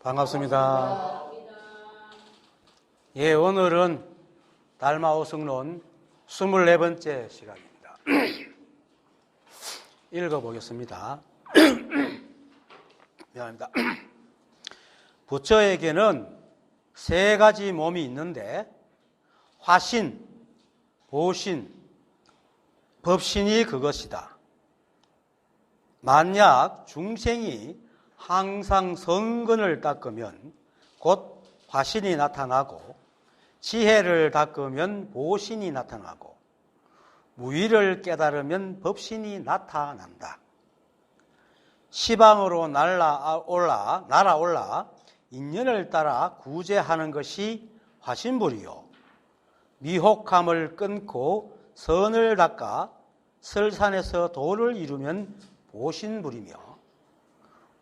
반갑습니다. 예, 오늘은 달마오승론 24번째 시간입니다. 읽어보겠습니다. 미안합니다. 부처에게는 세 가지 몸이 있는데 화신, 보신, 법신이 그것이다. 만약 중생이 항상 성근을 닦으면 곧 화신이 나타나고 지혜를 닦으면 보신이 나타나고 무의를 깨달으면 법신이 나타난다. 시방으로 날아올라 인연을 따라 구제하는 것이 화신불이요, 미혹함을 끊고 선을 닦아 설산에서 도를 이루면 보신불이며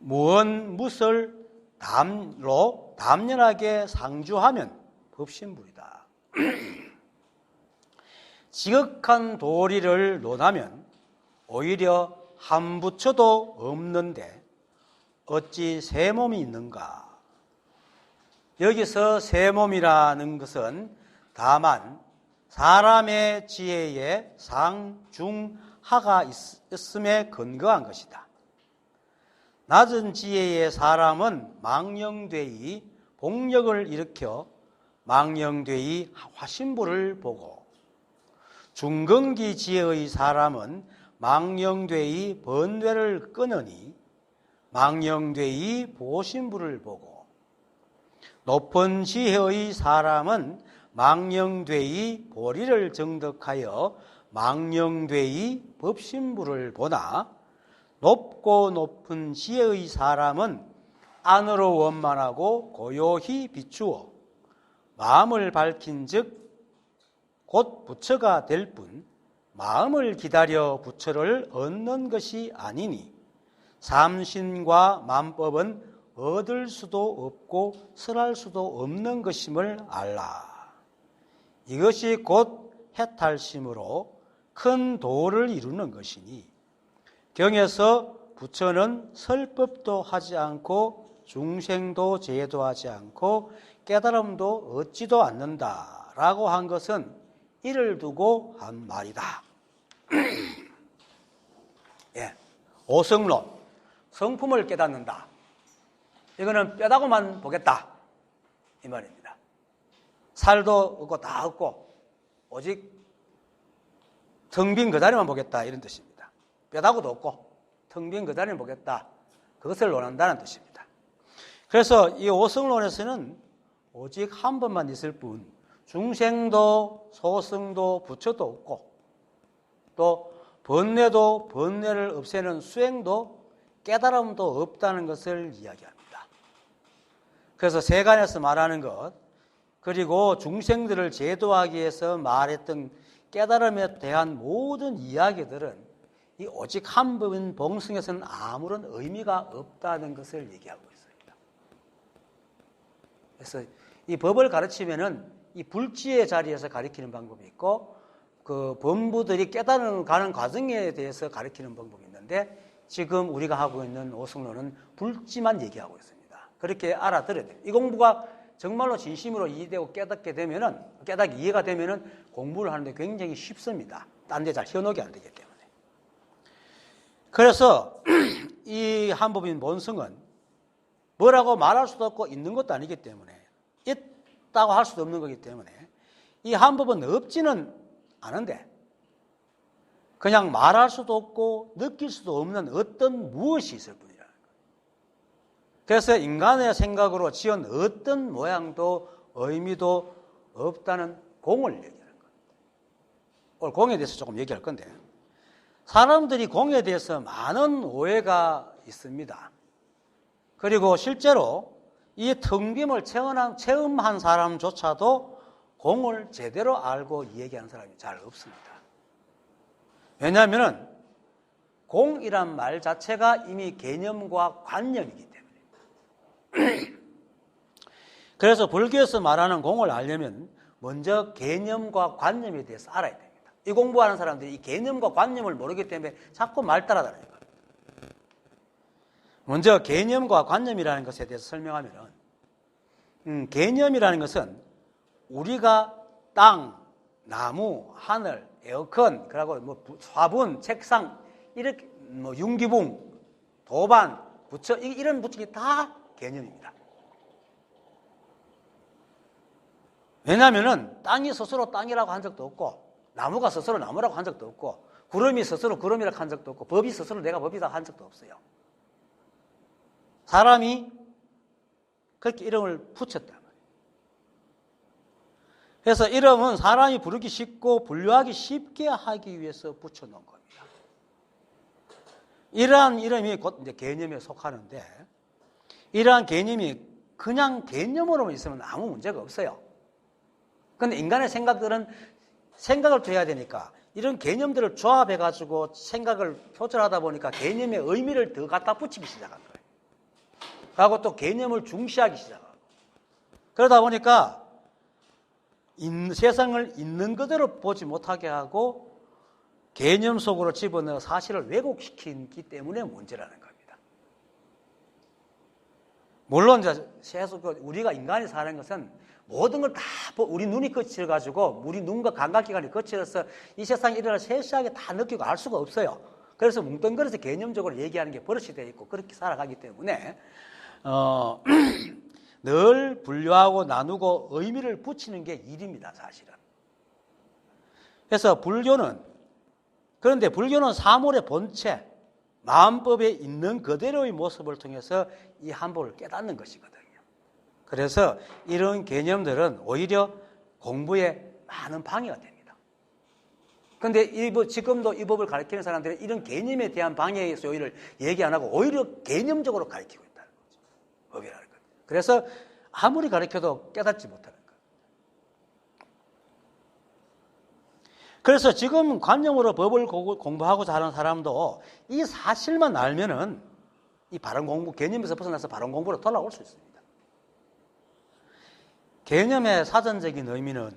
무언무설 담로 담연하게 상주하면 법신불이다. 지극한 도리를 논하면 오히려 한 부처도 없는데 어찌 세 몸이 있는가? 여기서 세 몸이라는 것은 다만 사람의 지혜에 상, 중, 하가 있음에 근거한 것이다. 낮은 지혜의 사람은 망령되이 복력을 일으켜 망령되이 화신불을 보고, 중근기 지혜의 사람은 망령되이 번뇌를 끊으니 망령되이 보신불을 보고, 높은 지혜의 사람은 망령되이 보리를 정덕하여 망령되이 법신불을 보나, 높고 높은 지혜의 사람은 안으로 원만하고 고요히 비추어 마음을 밝힌 즉 곧 부처가 될 뿐 마음을 기다려 부처를 얻는 것이 아니니 삼신과 만법은 얻을 수도 없고 설할 수도 없는 것임을 알라. 이것이 곧 해탈심으로 큰 도를 이루는 것이니 경에서 부처는 설법도 하지 않고 중생도 제도하지 않고 깨달음도 얻지도 않는다라고 한 것은 이를 두고 한 말이다. 예, 오성론, 성품을 깨닫는다. 이거는 뼈다구만 보겠다 이 말입니다. 살도 없고 다 없고 오직 텅 빈 그 자리만 보겠다 이런 뜻입니다. 뼈다구도 없고 텅 빈 그 자리를 보겠다, 그것을 논한다는 뜻입니다. 그래서 이 오성론에서는 오직 한 번만 있을 뿐 중생도 소승도 부처도 없고 또 번뇌를 없애는 수행도 깨달음도 없다는 것을 이야기합니다. 그래서 세간에서 말하는 것, 그리고 중생들을 제도하기 위해서 말했던 깨달음에 대한 모든 이야기들은 이 오직 한 법인 봉승에서는 아무런 의미가 없다는 것을 얘기하고 있습니다. 그래서 이 법을 가르치면은 이 불지의 자리에서 가르치는 방법이 있고 그 범부들이 깨달아 가는 과정에 대해서 가르치는 방법이 있는데 지금 우리가 하고 있는 오성론은 불지만 얘기하고 있습니다. 그렇게 알아들어야 돼요. 이 공부가 정말로 진심으로 이해되고 깨닫기 이해가 되면은 공부를 하는데 굉장히 쉽습니다. 딴 데 잘 현혹이 안 되기 때문에. 그래서 이 한법인 본성은 뭐라고 말할 수도 없고 있는 것도 아니기 때문에, 있다고 할 수도 없는 거기 때문에 이 한법은 없지는 않은데 그냥 말할 수도 없고 느낄 수도 없는 어떤 무엇이 있을 뿐이라는 거예요. 그래서 인간의 생각으로 지은 어떤 모양도 의미도 없다는 공을 얘기하는 겁니다. 오늘 공에 대해서 조금 얘기할 건데, 사람들이 공에 대해서 많은 오해가 있습니다. 그리고 실제로 이 텅 빔을 체험한 사람조차도 공을 제대로 알고 얘기하는 사람이 잘 없습니다. 왜냐하면 공이란 말 자체가 이미 개념과 관념이기 때문입니다. 그래서 불교에서 말하는 공을 알려면 먼저 개념과 관념에 대해서 알아야 됩니다. 이 공부하는 사람들이 이 개념과 관념을 모르기 때문에 자꾸 말 따라다니는 거예요. 먼저 개념과 관념이라는 것에 대해서 설명하면은, 개념이라는 것은 우리가 땅, 나무, 하늘, 에어컨, 그리고 뭐 화분, 책상, 이렇게 뭐 융기붕, 도반, 부처, 이런 부처가 다 개념입니다. 왜냐하면은 땅이 스스로 땅이라고 한 적도 없고, 나무가 스스로 나무라고 한 적도 없고, 구름이 스스로 구름이라고 한 적도 없고, 법이 스스로 내가 법이다 한 적도 없어요. 사람이 그렇게 이름을 붙였단 말이에요. 그래서 이름은 사람이 부르기 쉽고 분류하기 쉽게 하기 위해서 붙여놓은 겁니다. 이러한 이름이 곧 이제 개념에 속하는데, 이러한 개념이 그냥 개념으로만 있으면 아무 문제가 없어요. 그런데 인간의 생각들은 생각을 해야 되니까 이런 개념들을 조합해가지고 생각을 표출하다 보니까 개념의 의미를 더 갖다 붙이기 시작한 거예요. 그리고 또 개념을 중시하기 시작하고. 그러다 보니까 세상을 있는 그대로 보지 못하게 하고 개념 속으로 집어넣어 사실을 왜곡시키기 때문에 문제라는 겁니다. 물론 이제 우리가 인간이 사는 것은 모든 걸 다 우리 눈이 거칠어가지고 우리 눈과 감각기관이 거칠어서 이 세상에 일어날 세세하게 다 느끼고 알 수가 없어요. 그래서 뭉뚱그려서 개념적으로 얘기하는 게 버릇이 되어 있고 그렇게 살아가기 때문에 늘 분류하고 나누고 의미를 붙이는 게 일입니다, 사실은. 그래서 그런데 불교는 사물의 본체, 마음법에 있는 그대로의 모습을 통해서 이 한법을 깨닫는 것이거든요. 그래서 이런 개념들은 오히려 공부에 많은 방해가 됩니다. 그런데 지금도 이 법을 가르치는 사람들은 이런 개념에 대한 방해의 소리를 얘기 안 하고 오히려 개념적으로 가르치고 있다는 거죠. 법이라는 것. 그래서 아무리 가르쳐도 깨닫지 못하는 거예요. 그래서 지금 관념으로 법을 공부하고자 하는 사람도 이 사실만 알면은 이 바른 공부, 개념에서 벗어나서 바른 공부로 돌아올 수 있습니다. 개념의 사전적인 의미는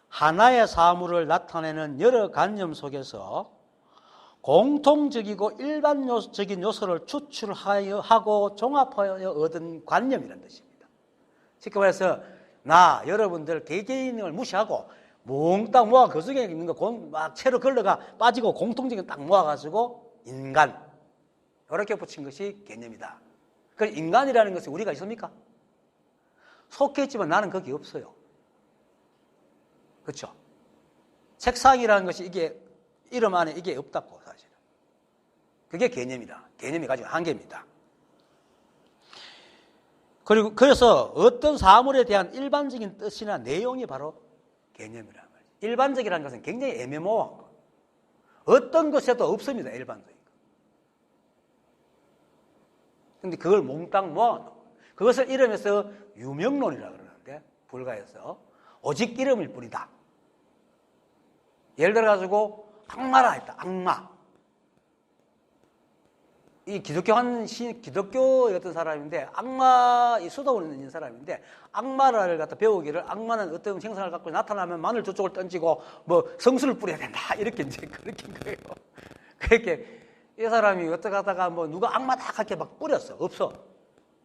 하나의 사물을 나타내는 여러 관념 속에서 공통적이고 일반적인 요소를 추출하고 종합하여 얻은 관념이라는 뜻입니다. 쉽게 말해서 여러분들 개개인을 무시하고 몽땅 모아 그 속에 있는 거 막 채로 걸러가 빠지고 공통적인 딱 모아가지고 인간, 이렇게 붙인 것이 개념이다. 그럼 인간이라는 것이 우리가 있습니까? 속해 있지만 나는 거기 없어요. 그렇죠? 책상이라는 것이 이게 이름 안에 이게 없다고 사실은. 그게 개념이다. 개념이 가지고 한계입니다. 그래서 어떤 사물에 대한 일반적인 뜻이나 내용이 바로 개념이란 말이에요. 일반적이라는 것은 굉장히 애매모호한 거. 어떤 것에도 없습니다. 일반적인 거. 근데 그걸 몽땅 모아놓고 그것을 이름에서 유명론이라고 그러는데 불가에서 오직 이름일 뿐이다. 예를 들어가지고 악마라 했다. 악마. 이 기독교의 어떤 사람인데 이 수도원에 있는 사람인데 악마를 갖다 배우기를 악마는 어떤 생선을 갖고 나타나면 마늘 저쪽을 던지고 뭐 성수를 뿌려야 된다. 이렇게 이제 그렇게 거예요. 그렇게 이 사람이 어떻게 하다가 뭐 누가 악마다 그렇게 막 뿌렸어. 없어.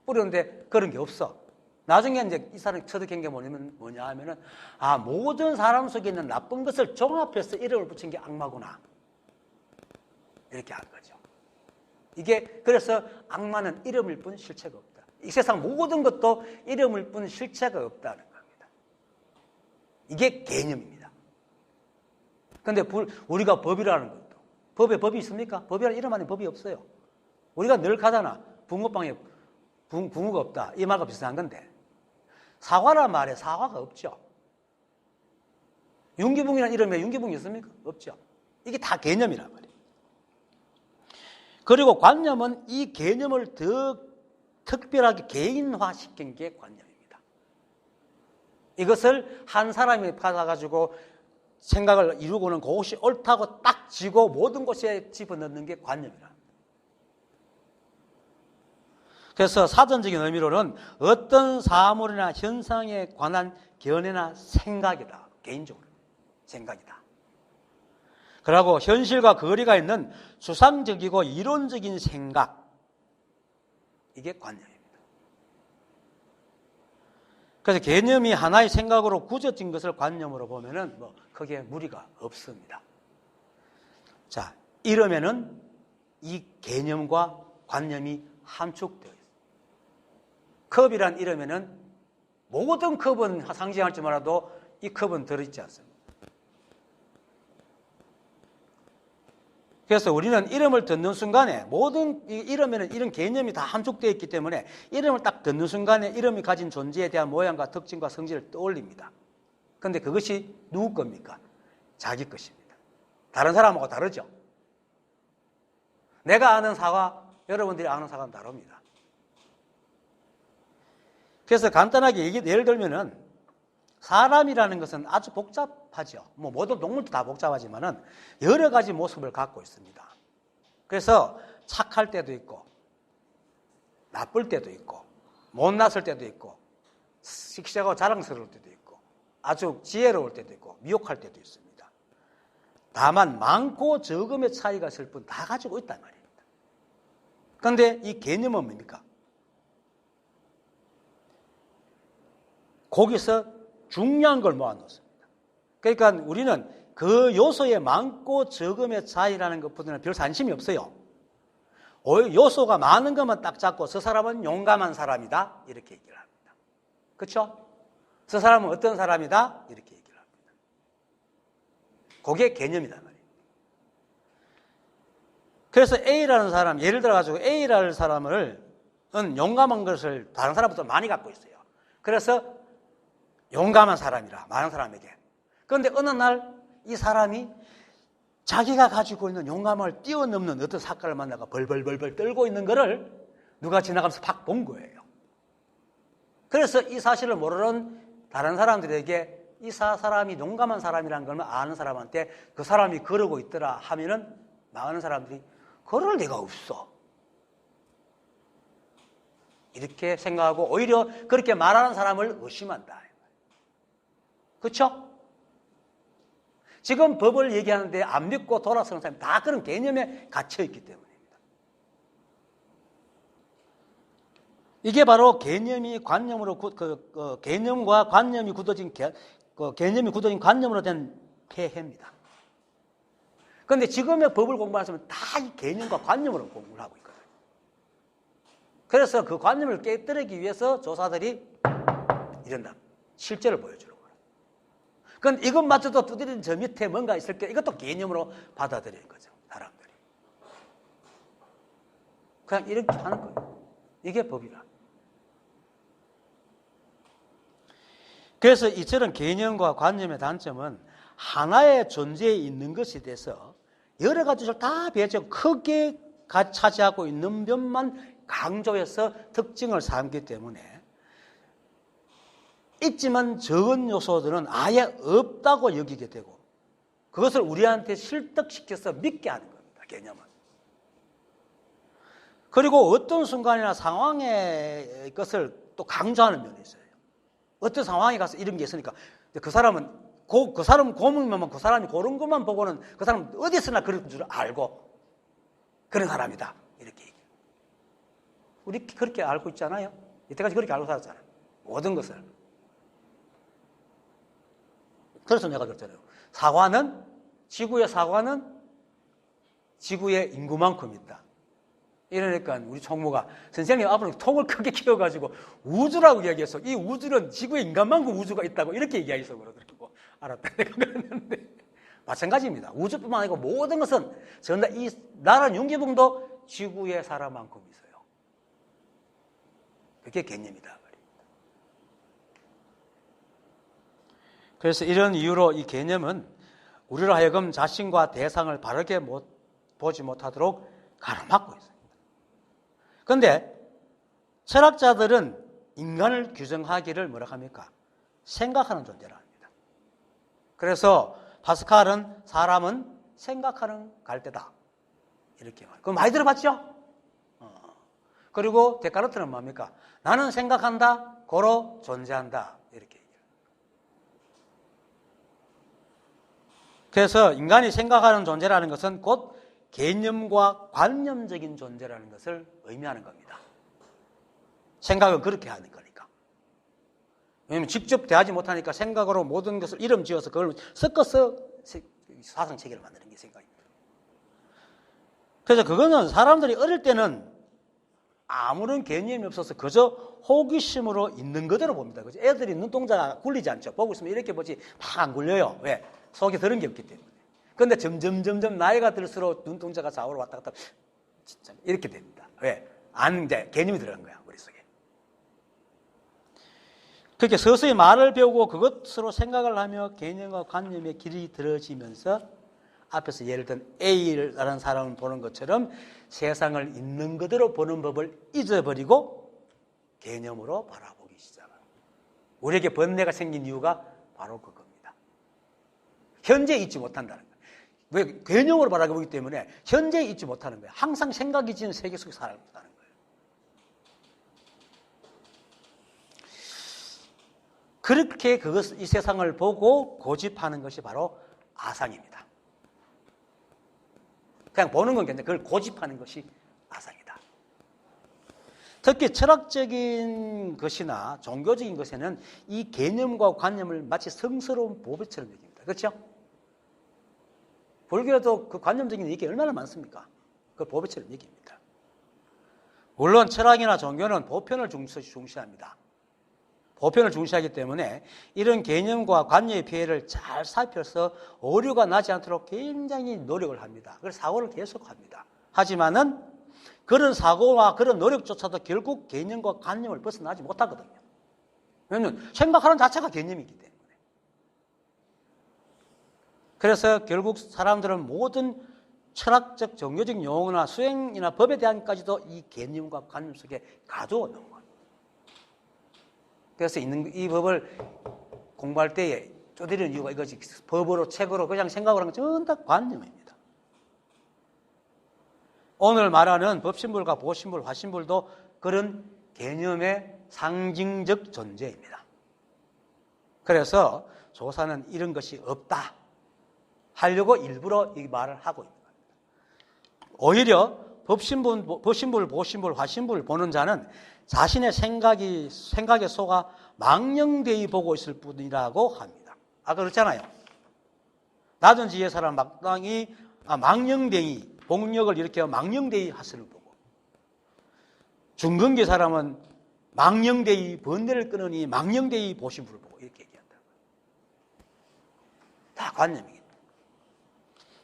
뿌렸는데 그런 게 없어. 나중에 이제 이 사람이 터득한 게 뭐냐 하면은 모든 사람 속에 있는 나쁜 것을 종합해서 이름을 붙인 게 악마구나. 이렇게 한 거죠. 그래서 악마는 이름일 뿐 실체가 없다. 이 세상 모든 것도 이름일 뿐 실체가 없다는 겁니다. 이게 개념입니다. 그런데 우리가 법이라는 것도 법에 법이 있습니까? 법이라는 이름 안에 법이 없어요. 우리가 늘 가잖아. 붕어빵에 붕어가 없다. 이 말과 비슷한 건데 사과란 말에 사과가 없죠. 융기붕이라는 이름에 융기붕이 있습니까? 없죠. 이게 다 개념이란 말이에요. 그리고 관념은 이 개념을 더 특별하게 개인화시킨 게 관념입니다. 이것을 한 사람이 받아가지고 생각을 이루고는 그것이 옳다고 딱 쥐고 모든 곳에 집어넣는 게 관념이라. 그래서 사전적인 의미로는 어떤 사물이나 현상에 관한 견해나 생각이다. 개인적으로 생각이다. 그리고 현실과 거리가 있는 추상적이고 이론적인 생각, 이게 관념입니다. 그래서 개념이 하나의 생각으로 굳어진 것을 관념으로 보면은 뭐 크게 무리가 없습니다. 자, 이러면은 이 개념과 관념이 함축되어 있습니다. 컵이란 이러면은 모든 컵은 상징할지 몰라도 이 컵은 들어있지 않습니다. 그래서 우리는 이름을 듣는 순간에 모든 이름에는 이런 개념이 다 함축되어 있기 때문에 이름을 딱 듣는 순간에 이름이 가진 존재에 대한 모양과 특징과 성질을 떠올립니다. 그런데 그것이 누구 겁니까? 자기 것입니다. 다른 사람하고 다르죠. 내가 아는 사과, 여러분들이 아는 사과는 다릅니다. 그래서 간단하게 예를 들면은 사람이라는 것은 아주 복잡하죠. 뭐 모든 동물도 다 복잡하지만은 여러 가지 모습을 갖고 있습니다. 그래서 착할 때도 있고, 나쁠 때도 있고, 못났을 때도 있고, 씩씩하고 자랑스러울 때도 있고, 아주 지혜로울 때도 있고, 미혹할 때도 있습니다. 다만 많고 적음의 차이가 있을 뿐 다 가지고 있단 말입니다. 그런데 이 개념은 뭡니까? 거기서 중요한 걸 모아놓습니다. 그러니까 우리는 그 요소의 많고 적음의 차이라는 것보다는 별 관심이 없어요. 요소가 많은 것만 딱 잡고 저 사람은 용감한 사람이다 이렇게 얘기를 합니다. 그렇죠? 저 사람은 어떤 사람이다 이렇게 얘기를 합니다. 그게 개념이단 말이에요. 그래서 A라는 사람, 예를 들어가지고 A라는 사람은 용감한 것을 다른 사람보다 많이 갖고 있어요. 그래서 용감한 사람이라, 많은 사람에게. 그런데 어느 날 이 사람이 자기가 가지고 있는 용감을 뛰어넘는 어떤 사건을 만나가 벌벌벌벌 떨고 있는 것을 누가 지나가면서 팍 본 거예요. 그래서 이 사실을 모르는 다른 사람들에게 이 사람이 용감한 사람이라는 걸 아는 사람한테 그 사람이 그러고 있더라 하면은 많은 사람들이 그럴 리가 없어. 이렇게 생각하고 오히려 그렇게 말하는 사람을 의심한다. 그렇죠? 지금 법을 얘기하는데 안 믿고 돌아서는 사람이 다 그런 개념에 갇혀있기 때문입니다. 이게 바로 개념이 관념으로 개념과 관념이 굳어진 개념이 굳어진 관념으로 된 폐해입니다. 그런데 지금의 법을 공부하는 사람은 다 이 개념과 관념으로 공부를 하고 있거든요. 그래서 그 관념을 깨뜨리기 위해서 조사들이 이런다. 실제를 보여주는 거예요. 그건 이것마저도 두드리는 저 밑에 뭔가 있을 게 이것도 개념으로 받아들이는 거죠. 사람들이. 그냥 이렇게 하는 거예요. 이게 법이라. 그래서 이처럼 개념과 관념의 단점은 하나의 존재에 있는 것에 대해서 여러 가지를 다 배제하고 크게 차지하고 있는 면만 강조해서 특징을 삼기 때문에 있지만 적은 요소들은 아예 없다고 여기게 되고 그것을 우리한테 실득시켜서 믿게 하는 겁니다. 개념은. 그리고 어떤 순간이나 상황의 것을 또 강조하는 면이 있어요. 어떤 상황에 가서 이런 게 있으니까 그 사람은 그 사람 고문이면 그 사람이 그런 것만 보고는 그 사람은 어디서나 그런 줄 알고 그런 사람이다. 이렇게 얘기해요. 우리 그렇게 알고 있잖아요. 이때까지 그렇게 알고 살았잖아요. 모든 것을. 그래서 내가 그랬잖아요. 지구의 사과는 지구의 인구만큼 있다. 이러니까 우리 총무가 선생님 앞으로 통을 크게 키워가지고 우주라고 이야기해서 이 우주는 지구의 인간만큼 우주가 있다고 이렇게 얘기해서 그러더라고. 알았다. 내가 그랬는데 마찬가지입니다. 우주뿐만 아니고 모든 것은 전부 이 나라 윤기붕도 지구의 사람만큼 있어요. 그게 개념이다. 그래서 이런 이유로 이 개념은 우리로 하여금 자신과 대상을 바르게 보지 못하도록 가로막고 있습니다. 그런데 철학자들은 인간을 규정하기를 뭐라 합니까? 생각하는 존재라 합니다. 그래서 파스칼은 사람은 생각하는 갈대다. 이렇게 말해요. 그거 많이 들어봤죠? 그리고 데카르트는 뭡니까? 나는 생각한다, 고로 존재한다. 이렇게 얘기해요. 그래서 인간이 생각하는 존재라는 것은 곧 개념과 관념적인 존재라는 것을 의미하는 겁니다. 생각은 그렇게 하는 거니까. 왜냐하면 직접 대하지 못하니까 생각으로 모든 것을 이름 지어서 그걸 섞어서 사상 체계를 만드는 게 생각입니다. 그래서 그거는 사람들이 어릴 때는 아무런 개념이 없어서 그저 호기심으로 있는 그대로 봅니다. 그죠? 애들이 눈동자가 굴리지 않죠. 보고 있으면 이렇게 보지 막 안 굴려요. 왜? 속에 들은 게 없기 때문에. 그런데 점점 나이가 들수록 눈동자가 좌우로 왔다 갔다 진짜 이렇게 됩니다. 왜? 이제 개념이 들어간 거야, 머릿속에. 그렇게 서서히 말을 배우고 그것으로 생각을 하며 개념과 관념의 길이 들어지면서 앞에서 예를 든 A라는 사람을 보는 것처럼 세상을 있는 그대로 보는 법을 잊어버리고 개념으로 바라보기 시작합니다. 우리에게 번뇌가 생긴 이유가 바로 그겁니다. 현재 잊지 못한다는 거예요. 왜? 개념으로 바라보기 때문에 현재 잊지 못하는 거예요. 항상 생각이 지는 세계 속에 살아가는 거예요. 그렇게 이 세상을 보고 고집하는 것이 바로 아상입니다. 그냥 보는 건 괜찮아요. 그걸 고집하는 것이 아상이다. 특히 철학적인 것이나 종교적인 것에는 이 개념과 관념을 마치 성스러운 보배처럼 여깁니다. 그렇죠? 불교에도 그 관념적인 얘기 얼마나 많습니까? 그 보배처럼 여깁니다. 물론 철학이나 종교는 보편을 중시합니다. 보편을 중시하기 때문에 이런 개념과 관념의 피해를 잘 살펴서 오류가 나지 않도록 굉장히 노력을 합니다. 그래서 사고를 계속합니다. 하지만은 그런 사고와 그런 노력조차도 결국 개념과 관념을 벗어나지 못하거든요. 왜냐하면 생각하는 자체가 개념이기 때문에. 그래서 결국 사람들은 모든 철학적, 종교적 용어나 수행이나 법에 대한까지도 이 개념과 관념 속에 가두어 놓은 거예요. 그래서 이 법을 공부할 때에 쪼드리는 이유가 이거지. 법으로, 책으로 그냥 생각을 하는 건 전부 다 관념입니다. 오늘 말하는 법신불과 보신불, 화신불도 그런 개념의 상징적 존재입니다. 그래서 조사는 이런 것이 없다 하려고 일부러 이 말을 하고 있는 겁니다. 오히려 법신불, 보신불, 화신불을 보는 자는 자신의 생각에 속아 망령되이 보고 있을 뿐이라고 합니다. 아까 그랬잖아요. 낮은 지혜 사람 마땅히 망령되이, 복력을 일으켜 망령되이 하스를 보고, 중근계 사람은 망령되이 번뇌를 끊으니 망령되이 보신불을 보고 이렇게 얘기한다. 다 관념이겠다.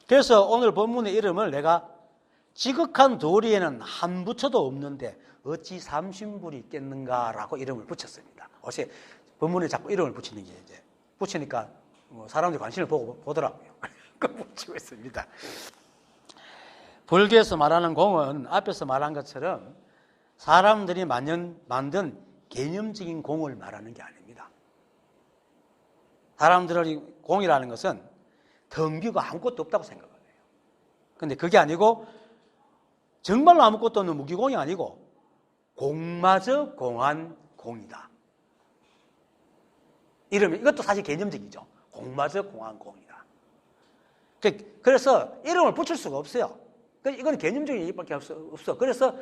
그래서 오늘 본문의 이름을 내가 지극한 도리에는 한 부처도 없는데 어찌 삼신불이 있겠는가라고 이름을 붙였습니다. 어제 본문에 자꾸 이름을 붙이는 게 이제 붙이니까 사람들이 관심을 보더라고요. 그 붙이고 있습니다. 불교에서 말하는 공은 앞에서 말한 것처럼 사람들이 만든 개념적인 공을 말하는 게 아닙니다. 사람들의 공이라는 것은 덩비가 아무것도 없다고 생각을 해요. 그런데 그게 아니고 정말로 아무것도 없는 무기공이 아니고 공마저 공한 공이다. 이것도 사실 개념적이죠. 공마저 공한 공이다. 그래서 이름을 붙일 수가 없어요. 이건 개념적인 얘기밖에 없어. 그래서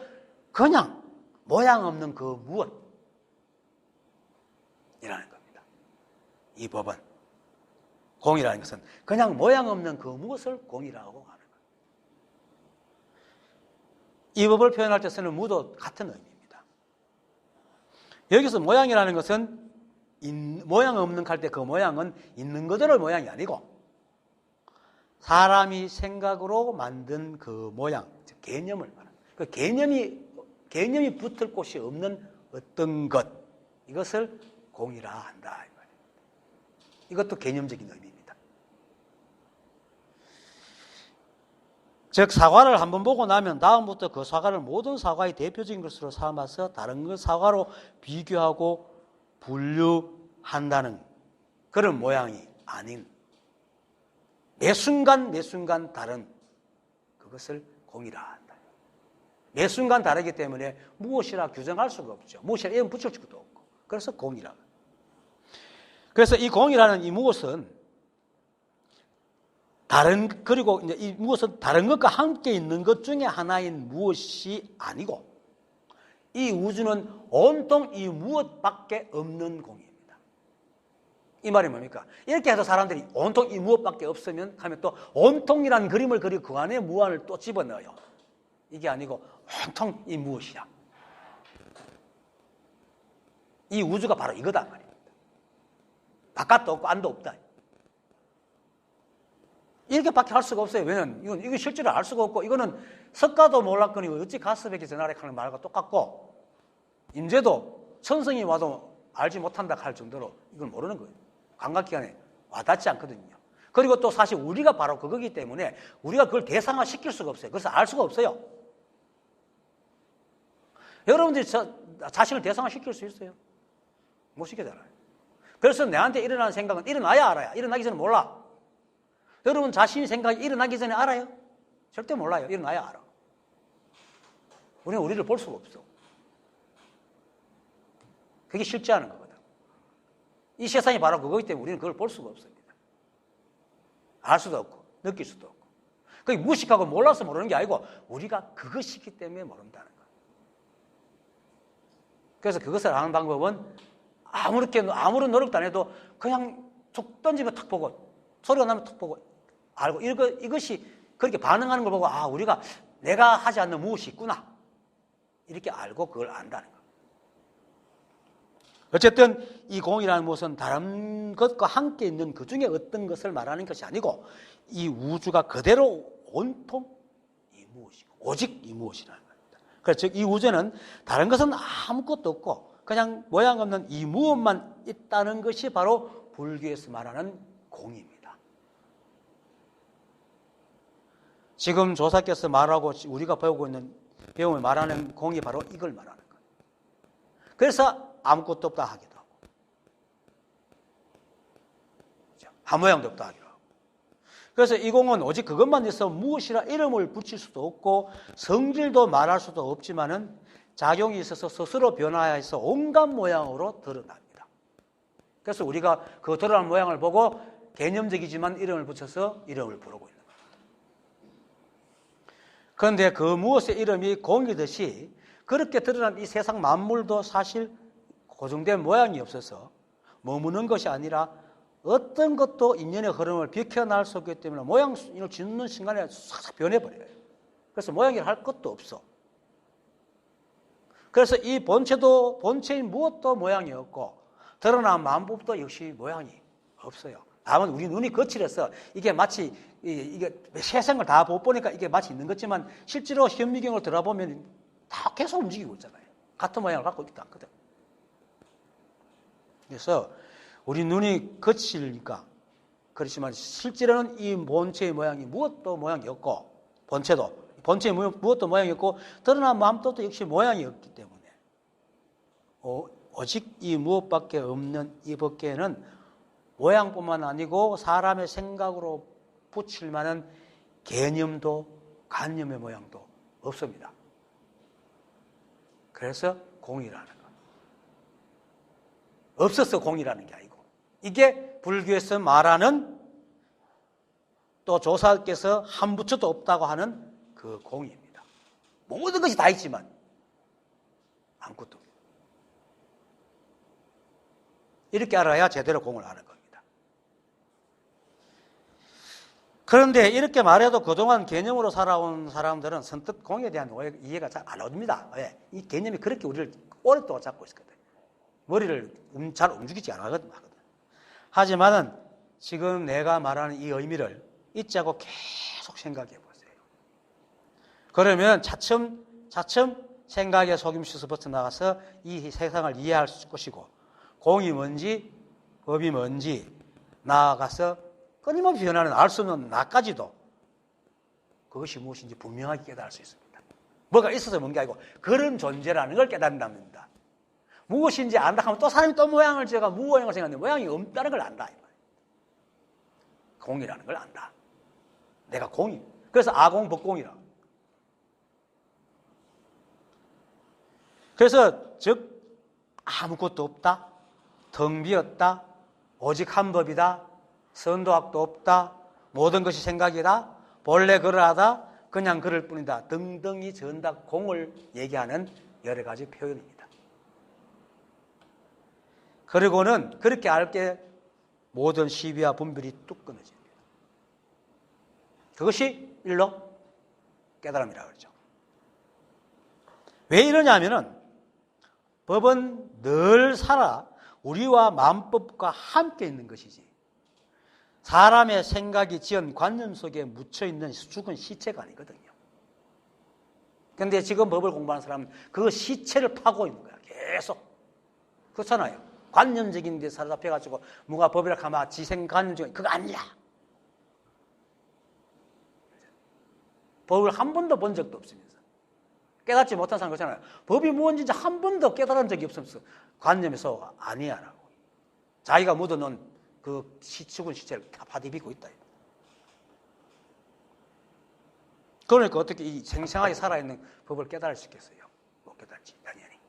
그냥 모양 없는 그 무엇 이라는 겁니다. 이 법은 공이라는 것은 그냥 모양 없는 그 무엇을 공이라고 하는 거예요. 이 법을 표현할 때 쓰는 무도 같은 의미입니다. 여기서 모양이라는 것은 모양 없는 할 때 그 모양은 있는 그대로의 모양이 아니고 사람이 생각으로 만든 그 모양, 즉 개념을 말합니다. 그 개념이 붙을 곳이 없는 어떤 것, 이것을 공이라 한다. 이것도 개념적인 의미입니다. 즉 사과를 한번 보고 나면 다음부터 그 사과를 모든 사과의 대표적인 것으로 삼아서 다른 것 사과로 비교하고 분류한다는 그런 모양이 아닌 매 순간 다른 그것을 공이라 한다. 매 순간 다르기 때문에 무엇이라 규정할 수가 없죠. 무엇이라 이름 붙일 수도 없고. 그래서 공이라. 그래서 이 공이라는 이 무엇은 그리고 이제 이 무엇은 다른 것과 함께 있는 것 중에 하나인 무엇이 아니고 이 우주는 온통 이 무엇밖에 없는 공입니다. 이 말이 뭡니까? 이렇게 해서 사람들이 온통 이 무엇밖에 없으면 하면 또 온통이라는 그림을 그리고 그 안에 무한을 또 집어넣어요. 이게 아니고 온통 이 무엇이야. 이 우주가 바로 이거다 말입니다. 바깥도 없고 안도 없다. 이렇게밖에 할 수가 없어요. 왜냐면 이거 실제로 알 수가 없고, 이거는 석가도 몰랐거니 어찌 가스백이 전하래 하는 말과 똑같고, 임재도 천성이 와도 알지 못한다 할 정도로 이걸 모르는 거예요. 감각기관에 와닿지 않거든요. 그리고 또 사실 우리가 바로 그거기 때문에 우리가 그걸 대상화시킬 수가 없어요. 그래서 알 수가 없어요. 여러분들이 자신을 대상화시킬 수 있어요? 못 시키잖아요. 그래서 내한테 일어나는 생각은 일어나야 알아요. 일어나기 전에 몰라. 여러분 자신의 생각이 일어나기 전에 알아요? 절대 몰라요. 일어나야 알아. 우리는 우리를 볼 수가 없어. 그게 실제하는 거거든. 이 세상이 바로 그거기 때문에 우리는 그걸 볼 수가 없습니다. 알 수도 없고 느낄 수도 없고. 그게 무식하고 몰라서 모르는 게 아니고 우리가 그것이기 때문에 모른다는 거예요. 그래서 그것을 아는 방법은 아무런 노력도 안 해도 그냥 툭 던지면 탁 보고 소리가 나면 탁 보고 알고, 이것이 그렇게 반응하는 걸 보고 우리가 내가 하지 않는 무엇이 있구나 이렇게 알고 그걸 안다는 거예요. 어쨌든 이 공이라는 것은 다른 것과 함께 있는 그 중에 어떤 것을 말하는 것이 아니고 이 우주가 그대로 온통 이 무엇이고 오직 이 무엇이라는 겁니다. 그래서 즉 이 우주는 다른 것은 아무것도 없고 그냥 모양 없는 이 무엇만 있다는 것이 바로 불교에서 말하는 공입니다. 지금 조사께서 말하고 우리가 배우고 있는 배움을 말하는 공이 바로 이걸 말하는 거예요. 그래서 아무것도 없다 하기도 하고 아무 모양도 없다 하기도 하고. 그래서 이 공은 오직 그것만 있어 무엇이라 이름을 붙일 수도 없고 성질도 말할 수도 없지만은 작용이 있어서 스스로 변화해서 온갖 모양으로 드러납니다. 그래서 우리가 그 드러난 모양을 보고 개념적이지만 이름을 붙여서 이름을 부르고 있는 겁니다. 그런데 그 무엇의 이름이 공이듯이 그렇게 드러난 이 세상 만물도 사실 고정된 모양이 없어서 머무는 것이 아니라 어떤 것도 인연의 흐름을 비켜날 수 없기 때문에 모양을 짓는 순간에 싹 변해버려요. 그래서 모양이라 할 것도 없어. 그래서 이 본체인 무엇도 모양이 없고 드러난 만법도 역시 모양이 없어요. 다만 우리 눈이 거칠어서 이게 마치 이게 세상을 다 못 보니까 이게 마치 있는 것지만 실제로 현미경을 들어보면 다 계속 움직이고 있잖아요. 같은 모양을 갖고 있지 않거든. 그래서 우리 눈이 거칠니까 그렇지만 실제로는 이 본체의 모양이 무엇도 모양이 없고 본체의 무엇도 모양이 없고 드러난 마음도 역시 모양이 없기 때문에 오직 이 무엇밖에 없는 이 법계에는 모양뿐만 아니고 사람의 생각으로 붙일 만한 개념도 관념의 모양도 없습니다. 그래서 공이라는 것. 없어서 공이라는 게 아니고 이게 불교에서 말하는 또 조사께서 한 부처도 없다고 하는 그 공입니다. 모든 것이 다 있지만 아무것도 없습니다. 이렇게 알아야 제대로 공을 아는 겁니다. 그런데 이렇게 말해도 그동안 개념으로 살아온 사람들은 선뜻 공에 대한 이해가 잘 안 옵니다. 왜? 이 개념이 그렇게 우리를 오랫동안 잡고 있었거든. 머리를 잘 움직이지 않거든. 하지만은 지금 내가 말하는 이 의미를 잊자고 계속 생각해 보세요. 그러면 차츰 생각의 속임수에서 벗어나가서 이 세상을 이해할 것이고 공이 뭔지 법이 뭔지 나아가서 끊임없이 변하는 알 수 없는 나까지도 그것이 무엇인지 분명하게 깨달을 수 있습니다. 뭐가 있어서 뭔 게 아니고 그런 존재라는 걸 깨닫는답니다. 무엇인지 안다 하면 또 사람이 또 모양을 지어가 무모양을 생각하는데 모양이 없다는 걸 안다. 공이라는 걸 안다. 내가 공이. 그래서 아공, 법공이라. 그래서 즉 아무것도 없다. 텅 비었다. 오직 한 법이다. 선도학도 없다. 모든 것이 생각이다. 본래 그러하다. 그냥 그럴 뿐이다. 등등이 전다 공을 얘기하는 여러 가지 표현입니다. 그리고는 그렇게 알게 모든 시비와 분별이 뚝 끊어집니다. 그것이 일로 깨달음이라고 그러죠. 왜 이러냐 하면은 법은 늘 살아 우리와 마음법과 함께 있는 것이지 사람의 생각이 지은 관념 속에 묻혀있는 죽은 시체가 아니거든요. 그런데 지금 법을 공부하는 사람은 그 시체를 파고 있는 거야. 계속. 그렇잖아요. 관념적인 데 사로잡혀가지고 누가 법이라 하면 지생관념적인 그거 아니야. 법을 한 번도 본 적도 없으면서 깨닫지 못한 사람 그렇잖아요. 법이 무엇인지 한 번도 깨달은 적이 없으면서 관념에서 아니야라고. 자기가 묻어놓은 그 죽은 시체를 다 파디비고 있다. 그러니까 어떻게 이 생생하게 살아있는 법을 깨달을 수 있겠어요? 못 깨닫지, 당연히.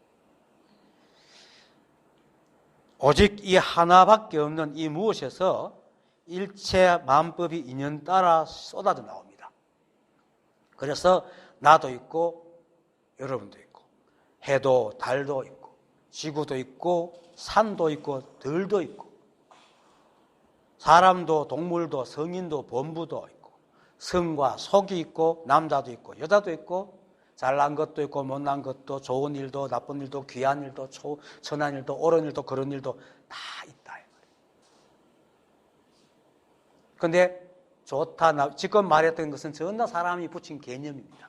오직 이 하나밖에 없는 이 무엇에서 일체 만법이 인연 따라 쏟아져 나옵니다. 그래서 나도 있고 여러분도 있고 해도 달도 있고 지구도 있고 산도 있고 들도 있고 사람도 동물도 성인도 범부도 있고 성과 속이 있고 남자도 있고 여자도 있고 잘난 것도 있고 못난 것도 좋은 일도 나쁜 일도 귀한 일도 천한 일도 옳은 일도 그런 일도 다 있다. 그런데 좋다 지금 말했던 것은 전부 사람이 붙인 개념입니다.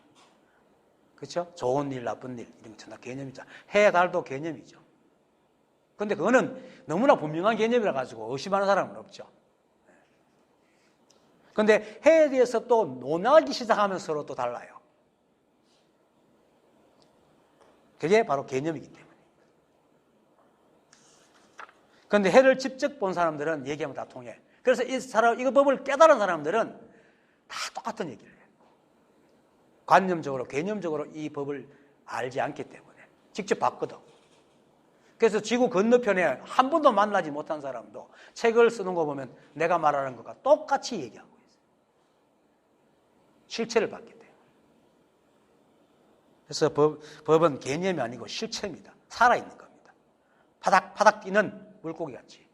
그렇죠? 좋은 일 나쁜 일 이런 거 전부 개념이죠. 해 달도 개념이죠. 그런데 그거는 너무나 분명한 개념이라 가지고 의심하는 사람은 없죠. 그런데 해에 대해서 또 논하기 시작하면 서로 또 달라요. 그게 바로 개념이기 때문에. 그런데 해를 직접 본 사람들은 얘기하면 다 통해. 그래서 이거 법을 깨달은 사람들은 다 똑같은 얘기를 해요. 관념적으로, 개념적으로 이 법을 알지 않기 때문에. 직접 봤거든. 그래서 지구 건너편에 한 번도 만나지 못한 사람도 책을 쓰는 거 보면 내가 말하는 것과 똑같이 얘기하고 있어요. 실체를 봤기 때문에. 그래서 법은 개념이 아니고 실체입니다. 살아있는 겁니다. 파닥파닥 뛰는 물고기 같이.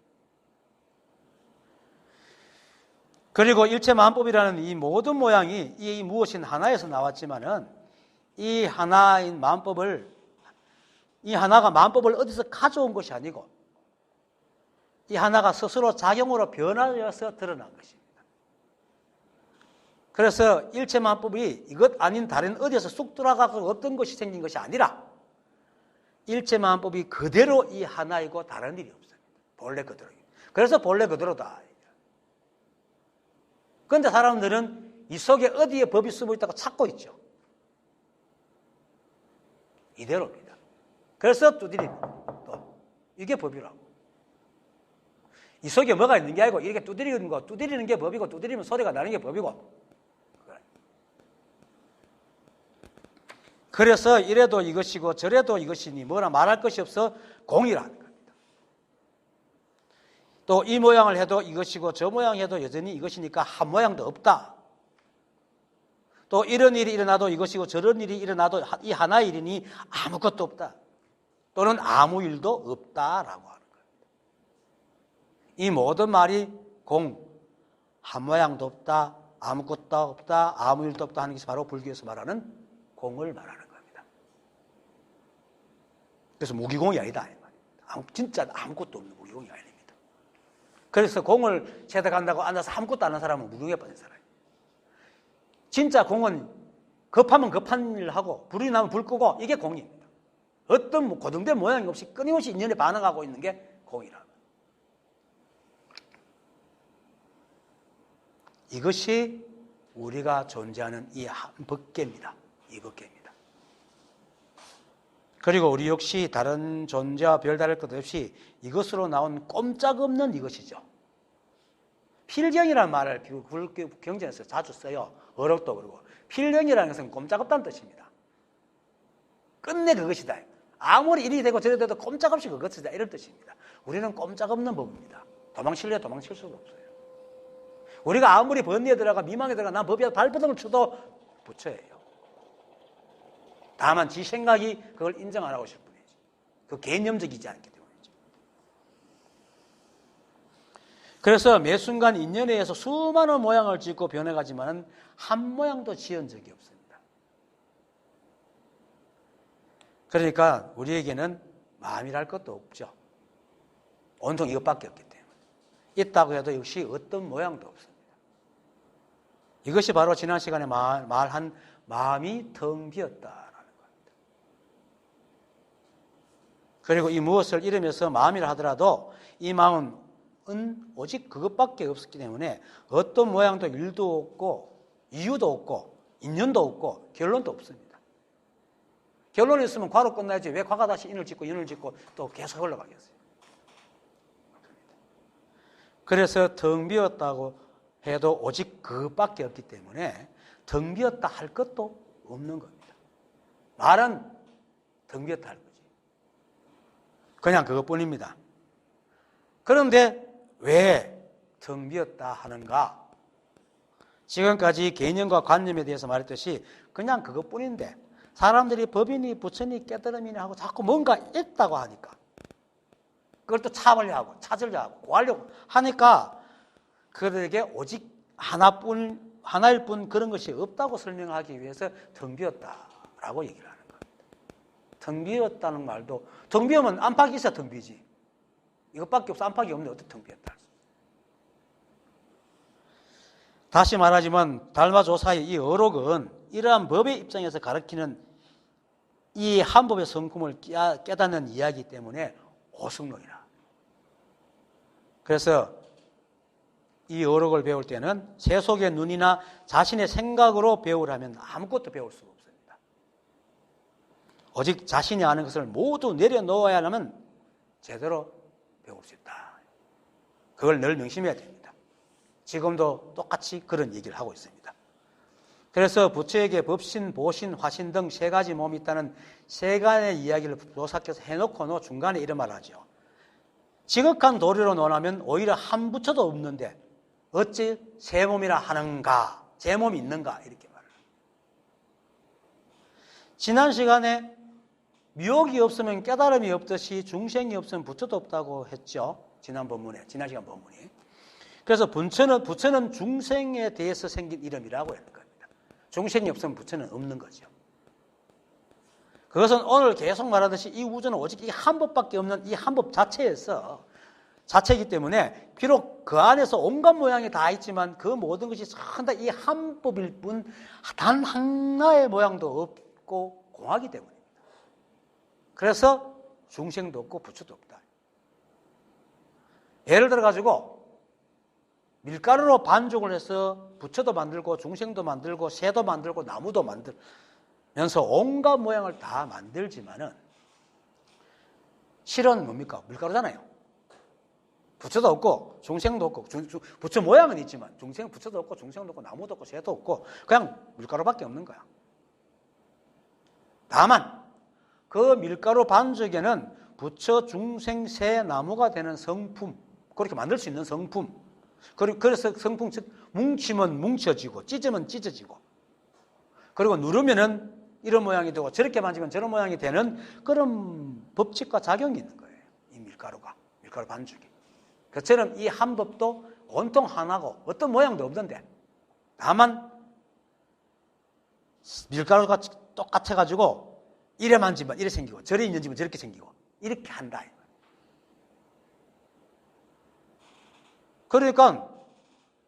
그리고 일체만법이라는 이 모든 모양이 이 무엇인 하나에서 나왔지만은 이 하나인 만법을 이 하나가 만법을 어디서 가져온 것이 아니고 이 하나가 스스로 작용으로 변화되어서 드러난 것입니다. 그래서 일체만법이 이것 아닌 다른 어디에서 쑥 들어가서 어떤 것이 생긴 것이 아니라 일체만법이 그대로 이 하나이고 다른 일이 없습니다. 본래 그대로. 그래서 본래 그대로다. 그런데 사람들은 이 속에 어디에 법이 숨어 있다고 찾고 있죠. 이대로입니다. 그래서 두드리는 또 이게 법이라고. 이 속에 뭐가 있는 게 아니고 이렇게 두드리는 게 법이고 두드리면 소리가 나는 게 법이고. 그래서 이래도 이것이고 저래도 이것이니 뭐라 말할 것이 없어 공이라는 겁니다. 또 이 모양을 해도 이것이고 저 모양 해도 여전히 이것이니까 한 모양도 없다. 또 이런 일이 일어나도 이것이고 저런 일이 일어나도 이 하나의 일이니 아무것도 없다. 또는 아무 일도 없다라고 하는 겁니다. 이 모든 말이 공, 한 모양도 없다, 아무것도 없다, 아무 일도 없다 하는 것이 바로 불교에서 말하는 공을 말하는 겁니다. 그래서 무기공이 아니다. 진짜 아무것도 없는 무기공이 아닙니다. 그래서 공을 체득한다고 앉아서 아무것도 안 하는 사람은 무기공에 빠진 사람이에요. 진짜 공은 급하면 급한 일을 하고 불이 나면 불 끄고 이게 공입니다. 어떤 고정된 모양이 없이 끊임없이 인연에 반응하고 있는 게 공이라. 이것이 우리가 존재하는 이 법계입니다. 이 법계입니다. 그리고 우리 역시 다른 존재와 별다를 것 없이 이것으로 나온 꼼짝없는 이것이죠. 필경이라는 말을 불교 경전에서 자주 써요. 어록도 그러고. 필경이라는 것은 꼼짝없다는 뜻입니다. 끝내 그것이다. 아무리 이리 되고 저리 돼도 꼼짝없이 그것이다. 이런 뜻입니다. 우리는 꼼짝없는 법입니다. 도망칠래 도망칠 수가 없어요. 우리가 아무리 번뇌에 들어가 미망에 들어가 난 법이야 발버둥을 쳐도 부처예요. 다만 지 생각이 그걸 인정 안 하고 있을 뿐이지. 그 개념적이지 않기 때문이죠. 그래서 매 순간 인연에 의해서 수많은 모양을 짓고 변해가지만 한 모양도 지은 적이 없습니다. 그러니까 우리에게는 마음이랄 것도 없죠. 온통 이것밖에 없기 때문에. 있다고 해도 역시 어떤 모양도 없습니다. 이것이 바로 지난 시간에 말한 마음이 텅 비었다라는 겁니다. 그리고 이 무엇을 이루면서 마음이라 하더라도 이 마음은 오직 그것밖에 없었기 때문에 어떤 모양도 일도 없고 이유도 없고 인연도 없고 결론도 없습니다. 결론이 있으면 과로 끝나야지 왜 과가 다시 인을 짓고 인을 짓고 또 계속 흘러가겠어요. 그래서 텅 비었다고 해도 오직 그것밖에 없기 때문에 텅 비었다 할 것도 없는 겁니다. 말은 텅 비었다 할 거지. 그냥 그것뿐입니다. 그런데 왜 텅 비었다 하는가? 지금까지 개념과 관념에 대해서 말했듯이 그냥 그것뿐인데 사람들이 법이니 부처니 깨달음이니 하고 자꾸 뭔가 있다고 하니까 그걸 또 참으려 하고 찾으려 하고 구하려고 하니까 그들에게 오직 하나일 뿐 그런 것이 없다고 설명하기 위해서 텅 비었다라고 얘기를 하는 겁니다. 텅 비었다는 말도 텅 비우면 안팎이 있어야 텅 비지. 이것밖에 없어 안팎이 없는데 어떻게 텅 비었다. 다시 말하지만 달마조사의 이 어록은 이러한 법의 입장에서 가르치는 이 한법의 성품을 깨닫는 이야기 때문에 오승론이라. 그래서 이 어록을 배울 때는 세속의 눈이나 자신의 생각으로 배우라면 아무것도 배울 수가 없습니다. 오직 자신이 아는 것을 모두 내려놓아야 하면 제대로 배울 수 있다. 그걸 늘 명심해야 됩니다. 지금도 똑같이 그런 얘기를 하고 있습니다. 그래서 부처에게 법신, 보신, 화신 등 세 가지 몸이 있다는 세간의 이야기를 조사께서 해놓고는 중간에 이런 말을 하죠. 지극한 도리로 논하면 오히려 한 부처도 없는데 어찌 세 몸이라 하는가, 제 몸이 있는가 이렇게 말을 합니다. 지난 시간에 미혹이 없으면 깨달음이 없듯이 중생이 없으면 부처도 없다고 했죠. 지난 시간 본문에. 그래서 부처는 중생에 대해서 생긴 이름이라고 하는 겁니다. 중생이 없으면 부처는 없는 거죠. 그것은 오늘 계속 말하듯이 이 우주는 오직 이 한 법밖에 없는 이 한 법 자체이기 때문에 비록 그 안에서 온갖 모양이 다 있지만 그 모든 것이 전부 다 이 한 법일 뿐 단 하나의 모양도 없고 공하기 때문입니다. 그래서 중생도 없고 부처도 없다. 예를 들어 가지고 밀가루로 반죽을 해서 부처도 만들고 중생도 만들고 새도 만들고 나무도 만들면서 온갖 모양을 다 만들지만은 실은 뭡니까? 밀가루잖아요. 부처도 없고 중생도 없고 부처 모양은 있지만 부처도 없고 중생도 없고 나무도 없고 새도 없고 그냥 밀가루밖에 없는 거야. 다만 그 밀가루 반죽에는 부처, 중생, 새, 나무가 되는 성품, 그렇게 만들 수 있는 성품, 그래서 성품 즉 뭉치면 뭉쳐지고 찢으면 찢어지고 그리고 누르면은 이런 모양이 되고 저렇게 만지면 저런 모양이 되는 그런 법칙과 작용이 있는 거예요. 이 밀가루 반죽이. 그처럼 이 한 법도 온통 하나고 어떤 모양도 없는데 다만 밀가루가 똑같아가지고 이래 만지면 이래 생기고 저래 만지면 저렇게 생기고 이렇게 한다. 그러니까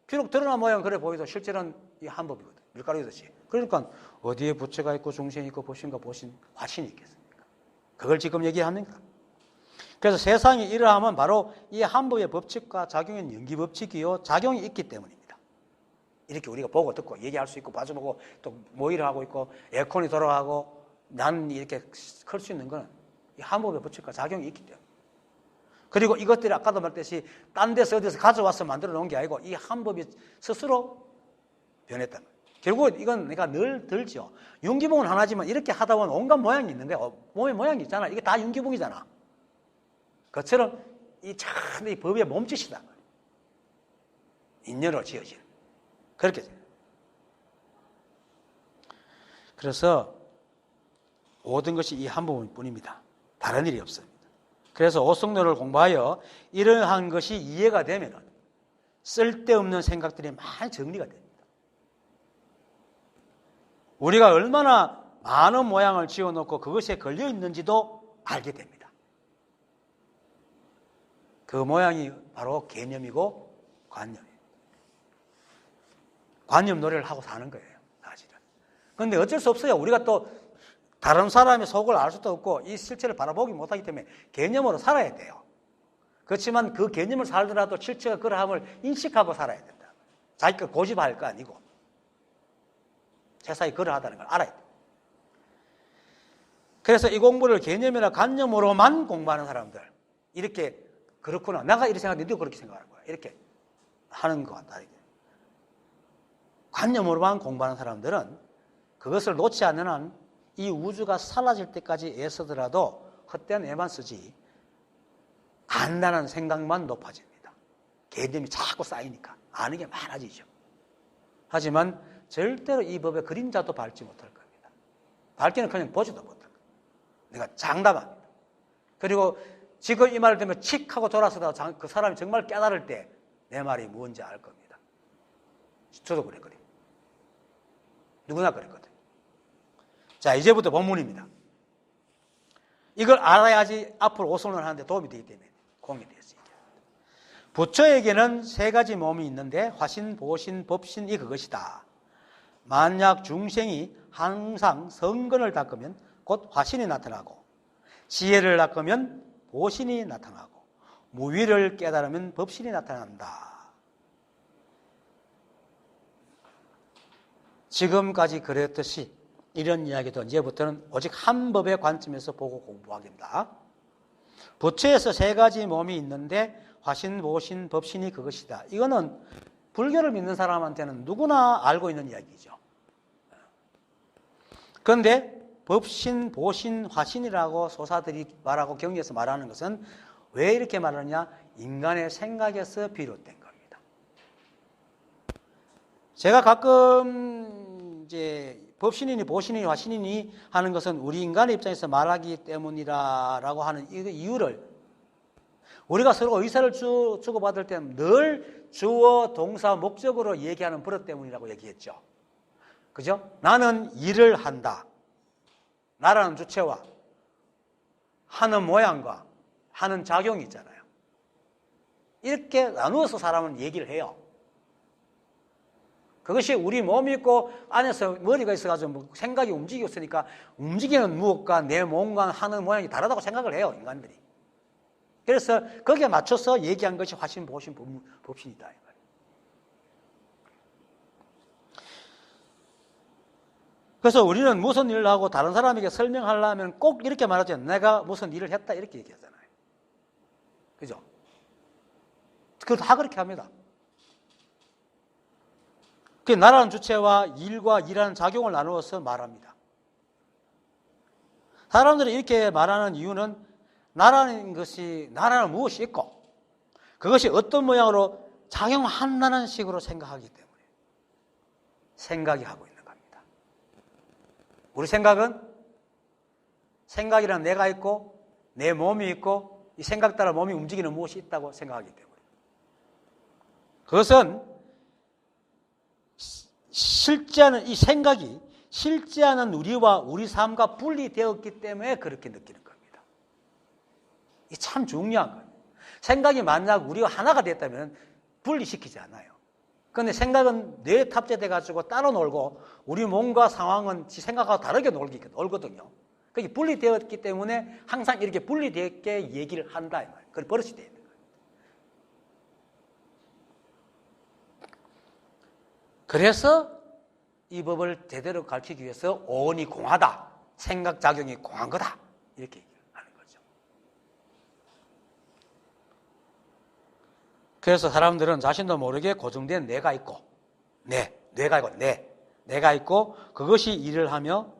비록 드러난 모양은 그래 보이도 실제로는 이 한 법이거든. 밀가루이듯이. 그러니까 어디에 부처가 있고 중생이 있고 보신과 보신, 화신이 있겠습니까? 그걸 지금 얘기합니까? 그래서 세상이 이러하면 바로 이 한 법의 법칙과 작용인 연기법칙이요 작용이 있기 때문입니다. 이렇게 우리가 보고 듣고 얘기할 수 있고 봐주보고 또 모의를 하고 있고 에어컨이 돌아가고 난 이렇게 클 수 있는 건 이 한 법의 법칙과 작용이 있기 때문에. 그리고 이것들이 아까도 말했듯이 딴 데서 어디서 가져와서 만들어 놓은 게 아니고 이 한 법이 스스로 변했다. 결국 이건 내가 늘 들죠. 융기봉은 하나지만 이렇게 하다 보면 온갖 모양이 있는데 몸의 모양이 있잖아. 이게 다 융기봉이잖아. 그처럼 이 법의 몸짓이다. 인연으로 지어진. 그렇게 돼요. 그래서 모든 것이 이 한 부분뿐입니다. 다른 일이 없습니다. 그래서 오성로를 공부하여 이러한 것이 이해가 되면 쓸데없는 생각들이 많이 정리가 됩니다. 우리가 얼마나 많은 모양을 지어놓고 그것에 걸려 있는지도 알게 됩니다. 그 모양이 바로 개념이고 관념이에요. 관념 노래를 하고 사는 거예요, 사실은. 그런데 어쩔 수 없어요. 우리가 또 다른 사람의 속을 알 수도 없고 이 실체를 바라보기 못하기 때문에 개념으로 살아야 돼요. 그렇지만 그 개념을 살더라도 실체가 그러함을 인식하고 살아야 된다. 자기가 고집할 거 아니고 세상이 그러하다는 걸 알아야 돼요. 그래서 이 공부를 개념이나 관념으로만 공부하는 사람들, 이렇게 그렇구나, 내가 이렇게 생각하는데 너도 그렇게 생각하는 거야, 이렇게 하는 것 같다. 관념으로만 공부하는 사람들은 그것을 놓지 않는 한 이 우주가 사라질 때까지 애쓰더라도 헛된 애만 쓰지 안다는 생각만 높아집니다. 개념이 자꾸 쌓이니까 아는 게 많아지죠. 하지만 절대로 이 법의 그림자도 밟지 못할 겁니다. 밟기는 그냥 보지도 못할 겁니다. 내가 장담합니다. 그리고 지금 이 말을 들으면 칙 하고 돌아서다 그 사람이 정말 깨달을 때 내 말이 뭔지 알 겁니다. 저도 그랬거든요. 누구나 그랬거든요. 자, 이제부터 본문입니다. 이걸 알아야지 앞으로 오성론을 하는데 도움이 되기 때문에 공이 되었습니다. 부처에게는 세 가지 몸이 있는데 화신, 보신, 법신이 그것이다. 만약 중생이 항상 성근을 닦으면 곧 화신이 나타나고, 지혜를 닦으면 보신이 나타나고, 무위를 깨달으면 법신이 나타난다. 지금까지 그랬듯이 이런 이야기도 이제부터는 오직 한 법의 관점에서 보고 공부하겠다. 부처에서 세 가지 몸이 있는데 화신, 보신, 법신이 그것이다. 이거는 불교를 믿는 사람한테는 누구나 알고 있는 이야기죠. 그런데 법신, 보신, 화신이라고 소사들이 말하고 경에서 말하는 것은 왜 이렇게 말하느냐? 인간의 생각에서 비롯된 겁니다. 제가 가끔 이제 법신이니 보신이니 화신이니 하는 것은 우리 인간의 입장에서 말하기 때문이라고 하는 이유를, 우리가 서로 의사를 주고받을 때는 늘 주어, 동사, 목적으로 얘기하는 버릇 때문이라고 얘기했죠. 그죠? 나는 일을 한다. 나라는 주체와 하는 모양과 하는 작용이 있잖아요. 이렇게 나누어서 사람은 얘기를 해요. 그것이 우리 몸이 있고 안에서 머리가 있어가지고 생각이 움직이고 있으니까 움직이는 무엇과 내 몸과 하는 모양이 다르다고 생각을 해요, 인간들이. 그래서 거기에 맞춰서 얘기한 것이 화신, 보신, 법신이다. 그래서 우리는 무슨 일을 하고 다른 사람에게 설명하려면 꼭 이렇게 말하죠. 내가 무슨 일을 했다, 이렇게 얘기하잖아요. 그죠? 그거 다 그렇게 합니다. 그 나라는 주체와 일과 일하는 작용을 나누어서 말합니다. 사람들이 이렇게 말하는 이유는 나라는 무엇이 있고 그것이 어떤 모양으로 작용한다는 식으로 생각하기 때문에 생각이 하고 있는 겁니다. 우리 생각이란 내가 있고 내 몸이 있고 이 생각 따라 몸이 움직이는 무엇이 있다고 생각하기 때문에 그것은 실제하는 이 생각이 실제하는 우리와 우리 삶과 분리되었기 때문에 그렇게 느끼는 겁니다. 이게 참 중요한 거예요. 생각이 만약 우리와 하나가 됐다면 분리시키지 않아요. 그런데 생각은 뇌에 탑재돼 가지고 따로 놀고 우리 몸과 상황은 지 생각하고 다르게 놀거든요. 그게 분리되었기 때문에 항상 이렇게 분리되게 얘기를 한다 이 말이에요. 그게 버릇이 되어 있는 거예요. 그래서 이 법을 제대로 가르치기 위해서 오온이 공하다. 생각작용이 공한 거다. 이렇게 하는 거죠. 그래서 사람들은 자신도 모르게 고정된 내가 있고 내가 있고 그것이 일을 하며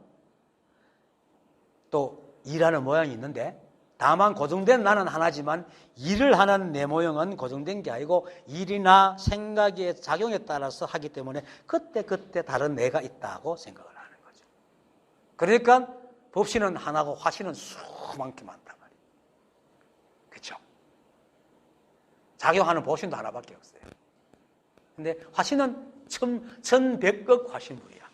또 일하는 모양이 있는데 다만 고정된 나는 하나지만 일을 하는 내 모형은 고정된 게 아니고 일이나 생각의 작용에 따라서 하기 때문에 그때 다른 내가 있다고 생각을 하는 거죠. 그러니까 법신은 하나고 화신은 수많게 많단 말이에요. 그렇죠? 작용하는 보신도 하나밖에 없어요. 근데 화신은 천백억 화신물이야.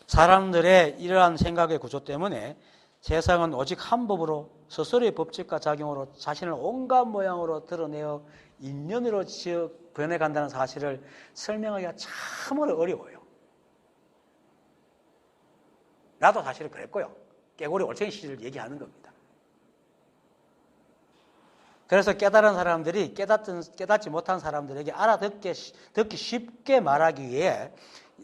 사람들의 이러한 생각의 구조 때문에 세상은 오직 한 법으로 스스로의 법칙과 작용으로 자신을 온갖 모양으로 드러내어 인연으로 지어 변해간다는 사실을 설명하기가 참으로 어려워요. 나도 사실은 그랬고요. 깨고리 올챙이 시절을 얘기하는 겁니다. 그래서 깨달은 사람들이 깨닫지 못한 사람들에게 듣기 쉽게 말하기 위해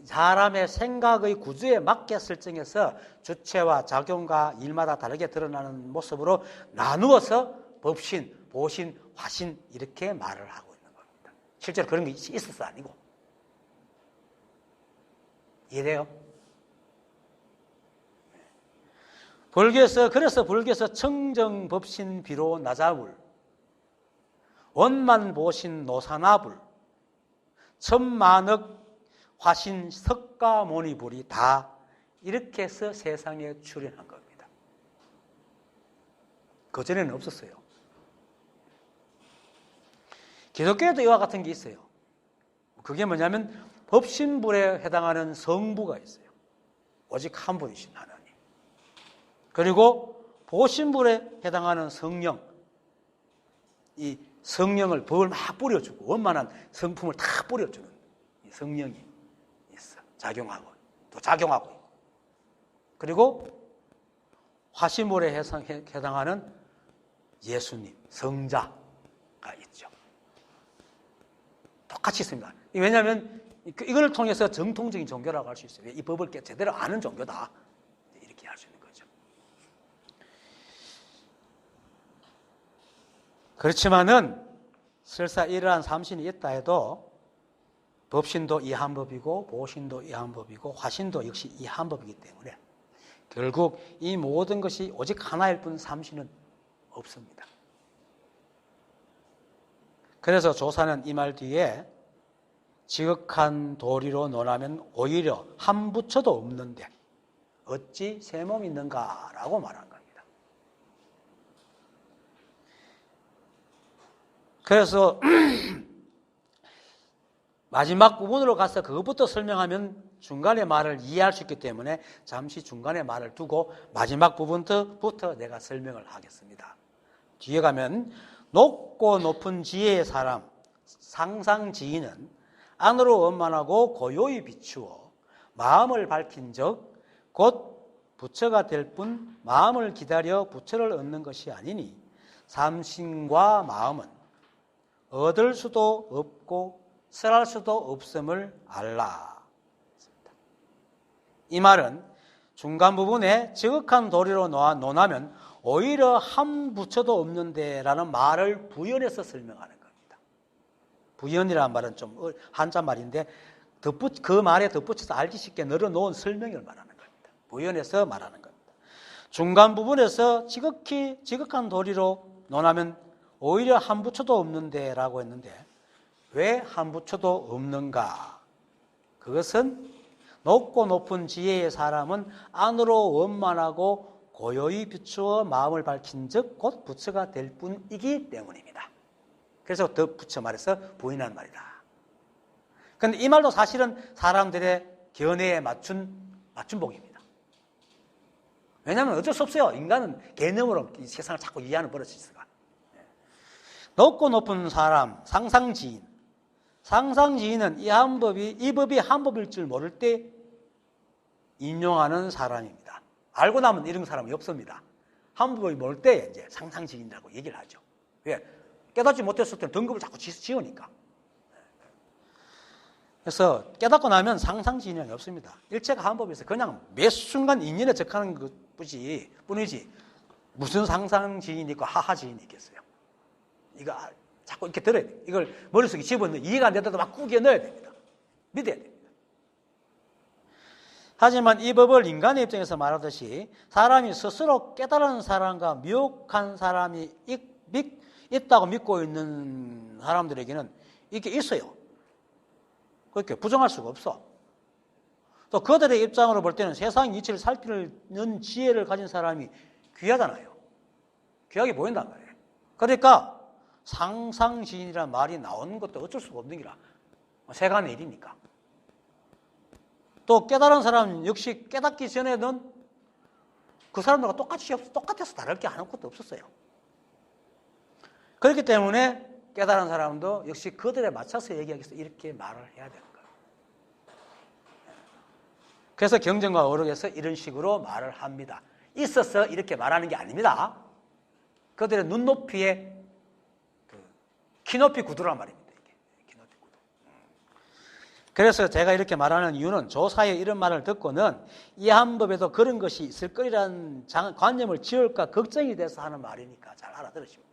사람의 생각의 구조에 맞게 설정해서 주체와 작용과 일마다 다르게 드러나는 모습으로 나누어서 법신, 보신, 화신 이렇게 말을 하고 있는 겁니다. 실제로 그런 게 있어서 아니고. 이해돼요? 그래서 불교에서 청정, 법신, 비로, 나자불, 원만, 보신, 노사나불, 천만억, 화신, 석가, 모니불이 다 이렇게 해서 세상에 출현한 겁니다. 그전에는 없었어요. 기독교에도 이와 같은 게 있어요. 그게 뭐냐면 법신불에 해당하는 성부가 있어요. 오직 한 분이신 하나님. 그리고 보신불에 해당하는 성령. 이 성령을 법을 막 뿌려주고 원만한 성품을 다 뿌려주는 이 성령이 있어. 작용하고 또 작용하고 있고. 그리고 화신물에 해당하는 예수님, 성자가 있죠. 똑같이 있습니다. 왜냐하면 이걸 통해서 정통적인 종교라고 할 수 있어요. 이 법을 제대로 아는 종교다. 이렇게 할 수 있는 거죠. 그렇지만은 설사 이러한 삼신이 있다 해도 법신도 이 한 법이고 보신도 이 한 법이고 화신도 역시 이 한 법이기 때문에 결국 이 모든 것이 오직 하나일 뿐 삼신은 없습니다. 그래서 조사는 이 말 뒤에 지극한 도리로 논하면 오히려 한 부처도 없는데 어찌 세 몸이 있는가라고 말한 겁니다. 그래서 마지막 부분으로 가서 그것부터 설명하면 중간의 말을 이해할 수 있기 때문에 잠시 중간의 말을 두고 마지막 부분부터 내가 설명을 하겠습니다. 뒤에 가면 높고 높은 지혜의 사람, 상상지인은 안으로 원만하고 고요히 비추어 마음을 밝힌 적 곧 부처가 될 뿐 마음을 기다려 부처를 얻는 것이 아니니 삼신과 마음은 얻을 수도 없고 설할 수도 없음을 알라. 이 말은 중간 부분에 지극한 도리로 논하면 오히려 한 부처도 없는데 라는 말을 부연해서 설명하는 겁니다. 부연이라는 말은 좀 한자 말인데 그 말에 덧붙여서 알기 쉽게 늘어놓은 설명을 말하는 겁니다. 부연해서 말하는 겁니다. 중간 부분에서 지극한 도리로 논하면 오히려 한 부처도 없는데 라고 했는데 왜 한 부처도 없는가? 그것은 높고 높은 지혜의 사람은 안으로 원만하고 고요히 비추어 마음을 밝힌 즉 곧 부처가 될 뿐이기 때문입니다. 그래서 더 부처 말해서 부인한 말이다. 그런데 이 말도 사실은 사람들의 견해에 맞춘 복입니다. 왜냐하면 어쩔 수 없어요. 인간은 개념으로 이 세상을 자꾸 이해하는 버릇이 있어요. 높고 높은 사람, 상상지인. 상상지인은 이 법이 한 법일 줄 모를 때 인용하는 사람입니다. 알고 나면 이런 사람이 없습니다. 한 법이 모를 때 이제 상상지인이라고 얘기를 하죠. 왜? 깨닫지 못했을 때는 등급을 자꾸 지으니까. 그래서 깨닫고 나면 상상지인이 없습니다. 일체가 한 법에서 그냥 매 순간 인연에 적하는 것뿐이지 무슨 상상지인이 있고 하하지인이 있겠어요. 이거 자꾸 이렇게 들어야 돼요. 이걸 머릿속에 집어넣어 이해가 안 되더라도 막 구겨 넣어야 됩니다. 믿어야 됩니다. 하지만 이 법을 인간의 입장에서 말하듯이 사람이 스스로 깨달은 사람과 미혹한 사람이 있다고 믿고 있는 사람들에게는 이게 있어요. 그렇게 부정할 수가 없어. 또 그들의 입장으로 볼 때는 세상 이치를 살피는 지혜를 가진 사람이 귀하잖아요. 귀하게 보인단 말이에요. 그러니까 상상시인이라는 말이 나오는 것도 어쩔 수가 없는 기라. 세간의 일이니까. 또 깨달은 사람 역시 깨닫기 전에는 그 사람들과 똑같아서 다를 게 아무것도 없었어요. 그렇기 때문에 깨달은 사람도 역시 그들에 맞춰서 얘기하기 위해서 이렇게 말을 해야 되는 거예요. 그래서 경전과 어록에서 이런 식으로 말을 합니다. 있어서 이렇게 말하는 게 아닙니다. 그들의 눈높이의 키높이 구두란 말입니다. 이게 키높이 구두. 그래서 제가 이렇게 말하는 이유는 조사의 이런 말을 듣고는 이 한법에도 그런 것이 있을 거리라는 관념을 지을까 걱정이 돼서 하는 말이니까 잘 알아들으시면 됩니다.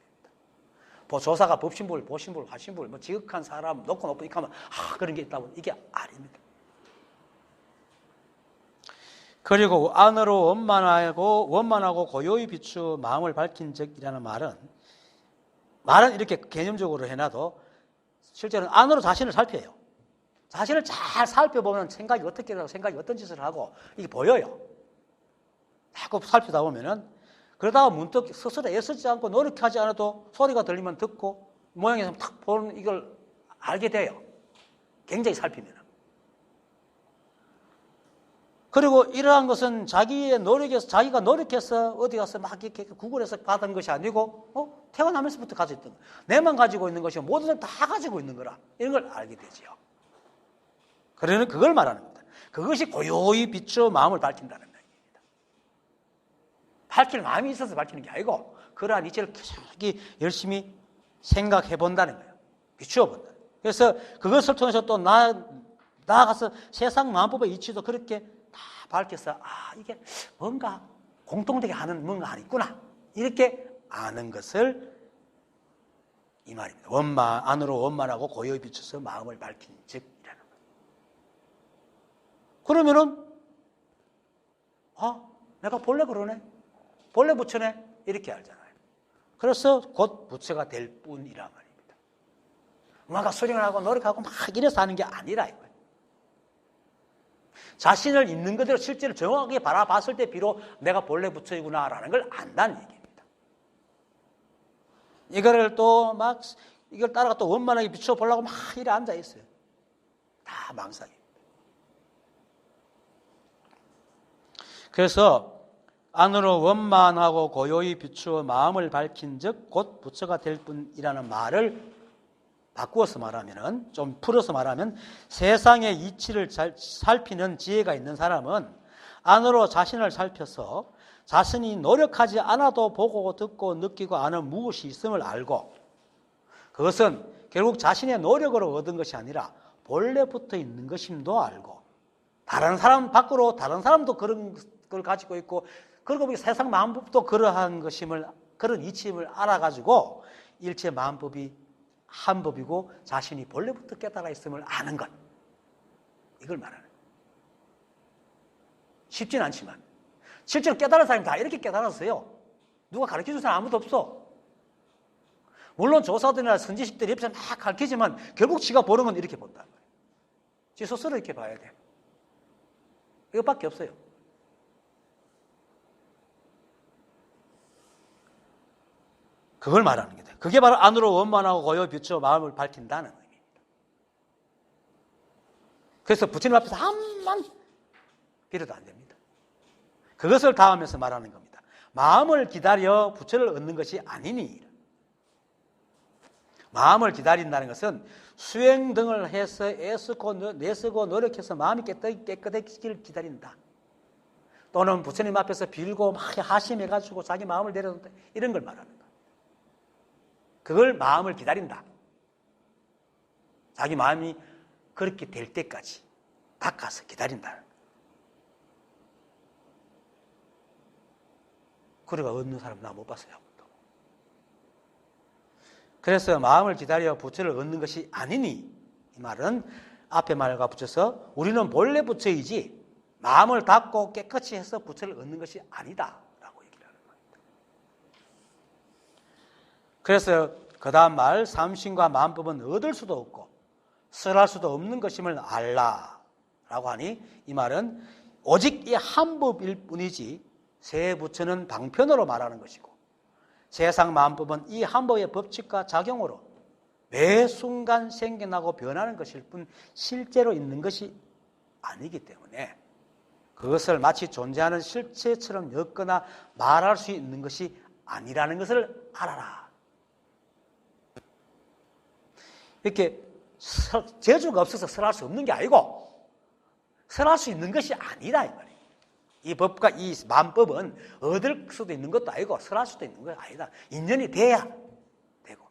조사가 법신불, 보신불, 화신불, 지극한 사람, 높고 높고 이렇게 하면 그런 게 있다고 이게 아닙니다. 그리고 안으로 원만하고 고요히 비추어 마음을 밝힌 적이라는 말은 이렇게 개념적으로 해놔도 실제로는 안으로 자신을 살펴요. 자신을 잘 살펴보면 생각이 어떻게 하고 생각이 어떤 짓을 하고 이게 보여요. 자꾸 살피다 보면은 그러다가 문득 스스로 애쓰지 않고 노력하지 않아도 소리가 들리면 듣고 모양에서 탁 보는 이걸 알게 돼요. 굉장히 살피면. 그리고 이러한 것은 자기가 노력해서 어디 가서 막 이렇게 구글에서 받은 것이 아니고 태어나면서부터 가지고 있던 거. 내만 가지고 있는 것이 모든 사람 다 가지고 있는 거라 이런 걸 알게 되지요. 그러는 그걸 말하는 겁니다. 그것이 고요히 비추어 마음을 밝힌다는 얘기입니다. 밝힐 마음이 있어서 밝히는 게 아니고 그러한 이치를 계속 열심히 생각해 본다는 거예요. 비추어 본다. 그래서 그것을 통해서 또 나아가서 세상 마음법의 이치도 그렇게 다 밝혀서 이게 뭔가 공통되게 하는 뭔가 하나 있구나 이렇게 아는 것을 이 말입니다. 안으로 원만하고 고요히 비춰서 마음을 밝힌 즉이라는 거예요. 그러면은 내가 본래 그러네, 본래 부처네 이렇게 알잖아요. 그래서 곧 부처가 될 뿐이란 말입니다. 뭔가 수련을 하고 노력하고 막 이래서 하는 게 아니라 이거예요. 자신을 있는 그대로 실제로 정확하게 바라봤을 때 비록 내가 본래 부처이구나라는 걸 안다는 얘기입니다. 이거를 또 막 이걸 따라가 또 원만하게 비춰 보려고 막 이래 앉아 있어요. 다 망상입니다. 그래서 안으로 원만하고 고요히 비추어 마음을 밝힌 즉 곧 부처가 될 뿐이라는 말을 바꾸어서 말하면은, 좀 풀어서 말하면, 세상의 이치를 잘 살피는 지혜가 있는 사람은 안으로 자신을 살펴서 자신이 노력하지 않아도 보고 듣고 느끼고 아는 무엇이 있음을 알고, 그것은 결국 자신의 노력으로 얻은 것이 아니라 본래 붙어 있는 것임도 알고, 다른 사람 밖으로 다른 사람도 그런 걸 가지고 있고, 그리고 세상 마음법도 그러한 것임을, 그런 이치임을 알아가지고 일체 마음법이 한 법이고 자신이 본래부터 깨달아 있음을 아는 것, 이걸 말하는 거예요. 쉽진 않지만 실제로 깨달은 사람이 다 이렇게 깨달았어요. 누가 가르쳐준 사람 아무도 없어. 물론 조사들이나 선지식들이 옆에서 막 가르치지만 결국 지가 보는 건 이렇게 본다는 거예요. 지 스스로 이렇게 봐야 돼. 이것밖에 없어요. 그걸 말하는 게 돼요. 그게 바로 안으로 원만하고 고요 비추어 마음을 밝힌다는 의미입니다. 그래서 부처님 앞에서 한만 빌어도 안 됩니다. 그것을 다하면서 말하는 겁니다. 마음을 기다려 부처를 얻는 것이 아니니. 마음을 기다린다는 것은 수행 등을 해서 애쓰고 노력해서 마음이 깨끗해지기를 기다린다. 또는 부처님 앞에서 빌고 막 하심해가지고 자기 마음을 내려놓는다. 이런 걸 말하는 거예요. 그걸 마음을 기다린다. 자기 마음이 그렇게 될 때까지 닦아서 기다린다. 그래가 얻는 사람 나 못 봤어요. 그래서 마음을 기다려 부처를 얻는 것이 아니니, 이 말은 앞에 말과 붙여서 우리는 본래 부처이지 마음을 닫고 깨끗이 해서 부처를 얻는 것이 아니다 라고 얘기를 하는 겁니다. 그래서 그 다음 말, 삼신과 마음법은 얻을 수도 없고 설할 수도 없는 것임을 알라 라고 하니 이 말은 오직 이 한 법일 뿐이지 세 부처는 방편으로 말하는 것이고 세상 만법은 이 한 법의 법칙과 작용으로 매 순간 생겨나고 변하는 것일 뿐 실제로 있는 것이 아니기 때문에 그것을 마치 존재하는 실체처럼 엮거나 말할 수 있는 것이 아니라는 것을 알아라. 이렇게 재주가 없어서 설할 수 없는 게 아니고 설할 수 있는 것이 아니다 이 말이에요. 이 법과 이 만법은 얻을 수도 있는 것도 아니고 설할 수도 있는 것이 아니다. 인연이 돼야 되고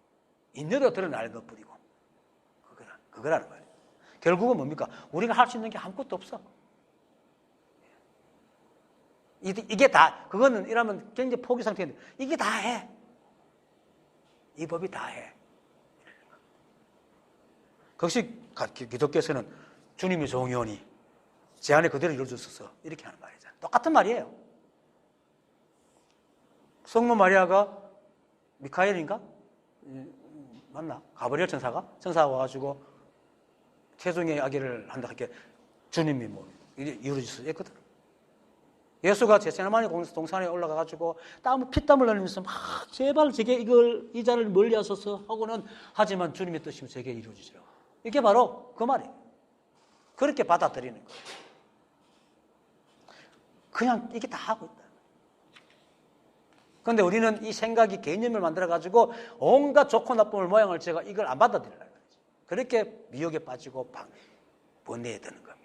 인연으로 드러나는 것뿐이고 그거라는 말이에요. 결국은 뭡니까? 우리가 할 수 있는 게 아무것도 없어. 이게 다, 그거는 이러면 굉장히 포기 상태인데, 이게 다 해. 이 법이 다 해. 그것이 기독교에서는 주님이 종이오니 제 안에 그대로 이루어졌어. 이렇게 하는 말이잖아요. 똑같은 말이에요. 성모 마리아가 미카엘인가? 맞나? 가브리엘 천사가 와가지고 태중의 아기를 한다. 이렇게 주님이 뭐, 이루어졌어. 했거든. 예수가 겟세마네 동산에 올라가가지고 피땀을 흘리면서 막 제발 제게 이 자를 멀리 하소서 하고는 하지만 주님의 뜻이면 제게 이루어지리라. 이게 바로 그 말이에요. 그렇게 받아들이는 거예요. 그냥 이게 다 하고 있다. 그런데 우리는 이 생각이 개념을 만들어가지고 온갖 좋고 나쁨을 모양을 제가 이걸 안 받아들이려고 하죠. 그렇게 미혹에 빠지고 번뇌에 드는 겁니다.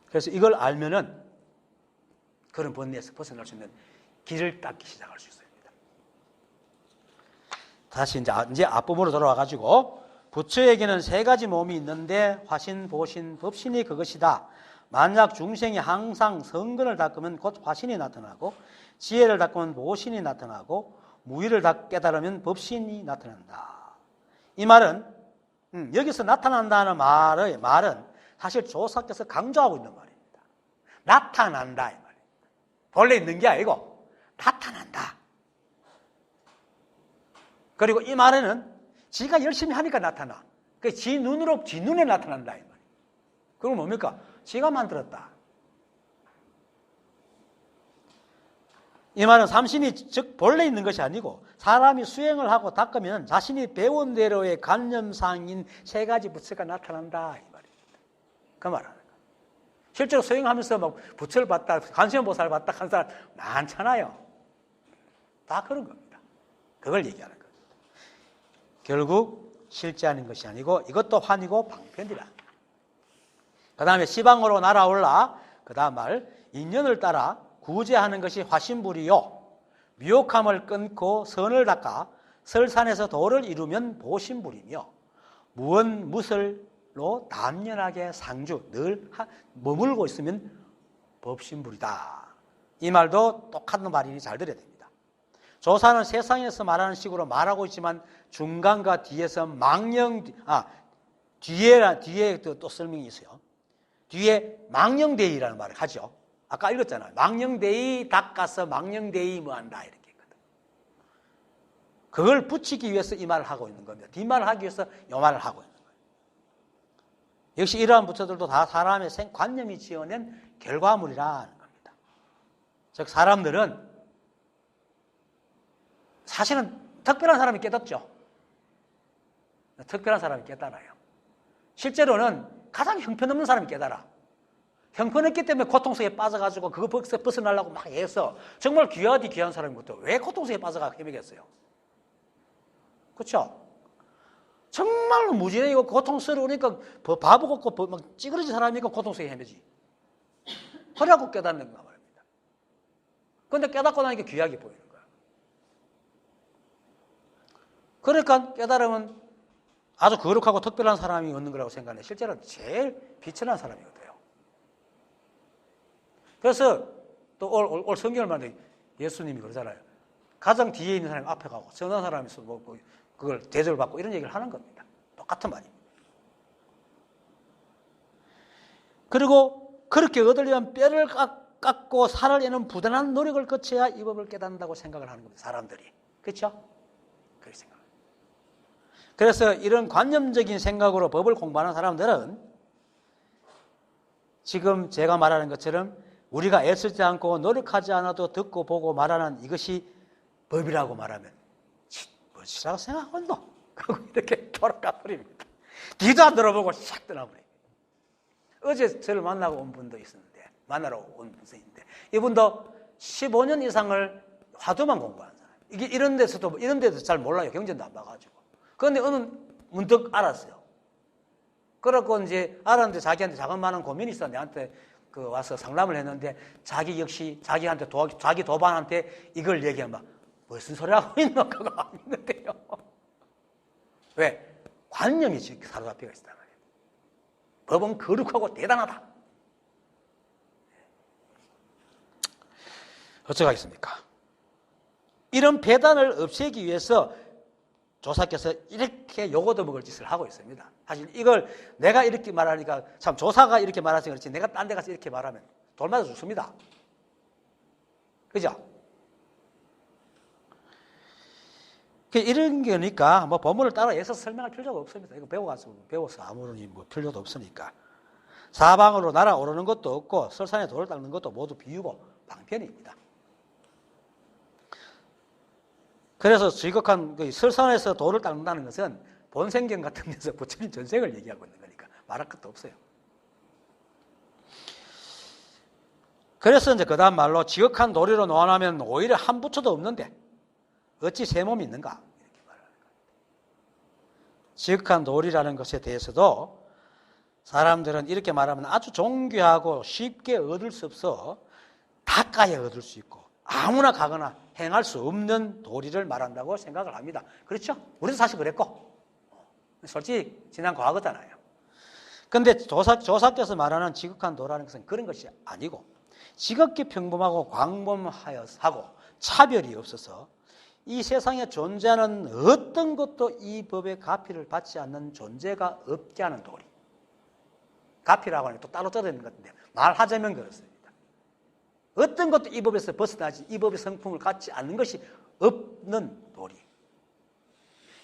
그래서 이걸 알면은 그런 번뇌에서 벗어날 수 있는 길을 닦기 시작할 수 있습니다. 다시 이제 앞부분으로 돌아와가지고 부처에게는 세 가지 몸이 있는데 화신, 보신, 법신이 그것이다. 만약 중생이 항상 성근을 닦으면 곧 화신이 나타나고 지혜를 닦으면 보신이 나타나고 무의를 깨달으면 법신이 나타난다. 이 말은 여기서 나타난다는 말은 사실 조사께서 강조하고 있는 말입니다. 나타난다 이 말입니다. 본래 있는 게 아니고 나타난다. 그리고 이 말에는 지가 열심히 하니까 나타나. 지 눈에 나타난다 이 말이에요. 그건 뭡니까? 지가 만들었다. 이 말은 삼신이 즉 본래 있는 것이 아니고 사람이 수행을 하고 닦으면 자신이 배운 대로의 관념상인 세 가지 부처가 나타난다 이 말입니다. 그 말하는 거예요. 실제로 수행하면서 막 부처를 봤다, 관세음보살을 봤다 하는 사람 많잖아요. 다 그런 겁니다. 그걸 얘기하는 겁니다. 결국 실제하는 것이 아니고 이것도 환이고 방편이라. 그 다음에 시방으로 날아올라 그 다음 말 인연을 따라 구제하는 것이 화신불이요 미혹함을 끊고 선을 닦아 설산에서 도를 이루면 보신불이며 무설로 단연하게 상주 늘 머물고 있으면 법신불이다. 이 말도 똑같은 말이니 잘 들어야 됩니다. 조사는 세상에서 말하는 식으로 말하고 있지만 중간과 뒤에서 뒤에 또 설명이 있어요. 뒤에 망령대의라는 말을 하죠. 아까 읽었잖아요. 망령대의 닦아서 망령대의 뭐한다 이렇게 했거든. 그걸 붙이기 위해서 이 말을 하고 있는 겁니다. 뒷말을 하기 위해서 이 말을 하고 있는 거예요. 역시 이러한 부처들도 다 사람의 관념이 지어낸 결과물이라는 겁니다. 즉 사람들은 사실은 특별한 사람이 깨닫죠. 특별한 사람이 깨달아요. 실제로는 가장 형편없는 사람이 깨달아. 형편없기 때문에 고통속에 빠져가지고 그거 벗어나려고 막 애써. 정말 귀하디 귀한 사람인 것도 왜 고통속에 빠져가 헤매겠어요? 그렇죠? 정말로 무지하고 고통스러우니까 바보 같고 막 찌그러진 사람이니까 고통속에 헤매지. 그래갖고 깨닫는 거 말입니다. 그런데 깨닫고 나니까 귀하게 보이는 거야. 그러니까 깨달으면 아주 거룩하고 특별한 사람이 얻는 거라고 생각해. 실제로 제일 비천한 사람이거든요. 그래서 또 올 성경을 말하는데 예수님이 그러잖아요. 가장 뒤에 있는 사람이 앞에 가고 선한 사람이 뭐 그걸 대접을 받고 이런 얘기를 하는 겁니다. 똑같은 말입니다. 그리고 그렇게 얻으려면 뼈를 깎고 살을 내는 부단한 노력을 거쳐야 이 법을 깨닫는다고 생각을 하는 겁니다. 사람들이. 그렇죠? 그렇게 생각합니다. 그래서 이런 관념적인 생각으로 법을 공부하는 사람들은 지금 제가 말하는 것처럼 우리가 애쓰지 않고 노력하지 않아도 듣고 보고 말하는 이것이 법이라고 말하면 무엇이라고 생각하고 있노? 그리고 이렇게 돌아가 버립니다. 뒤도 안 들어보고 샥 떠나버립니다. 어제 저를 만나고 온 분도 있었는데, 만나러 온 분도 있는데, 이분도 15년 이상을 화두만 공부하는 사람. 이게 이런 데도 잘 몰라요. 경전도 안 봐가지고. 그런데 어느 문득 알았어요. 그렇고 이제 알았는데 자기한테 자그마한 고민이 있어 내한테 와서 상담을 했는데 자기 역시 자기한테 자기 도반한테 이걸 얘기하면 무슨 소리 하고 있노? 그거 안 있는데요. 왜? 관념이 사로잡혀 있단 말이에요. 법은 거룩하고 대단하다. 어쩌겠습니까? 이런 배단을 없애기 위해서 조사께서 이렇게 요거도 먹을 짓을 하고 있습니다. 사실 이걸 내가 이렇게 말하니까 참 조사가 이렇게 말하지 그렇지 내가 딴 데 가서 이렇게 말하면 돌맞아 죽습니다. 그죠? 이런 거니까 뭐 본문을 따라 애써 설명할 필요가 없습니다. 이거 배워서 아무런 뭐 필요도 없으니까. 사방으로 날아오르는 것도 없고 설산에 돌을 닦는 것도 모두 비유고 방편입니다. 그래서 지극한 설산에서 돌을 닦는다는 것은 본생경 같은 데서 부처님 전생을 얘기하고 있는 거니까 말할 것도 없어요. 그래서 이제 그 다음 말로 지극한 도리로 노안하면 오히려 한 부처도 없는데 어찌 세 몸이 있는가? 이렇게 말하는 거예요. 지극한 도리라는 것에 대해서도 사람들은 이렇게 말하면 아주 정교하고 쉽게 얻을 수 없어 가까이 얻을 수 있고 아무나 가거나 행할 수 없는 도리를 말한다고 생각을 합니다. 그렇죠? 우리도 사실 그랬고 솔직히 지난 과거잖아요. 그런데 조사께서 말하는 지극한 도라는 것은 그런 것이 아니고 지극히 평범하고 광범하고 차별이 없어서 이 세상에 존재하는 어떤 것도 이 법의 가피를 받지 않는 존재가 없게 하는 도리. 가피라고 하는 게 또 따로 떨어지는 것 같은데 말하자면 그렇습니다. 어떤 것도 이 법에서 벗어나지 이 법의 성품을 갖지 않는 것이 없는 도리.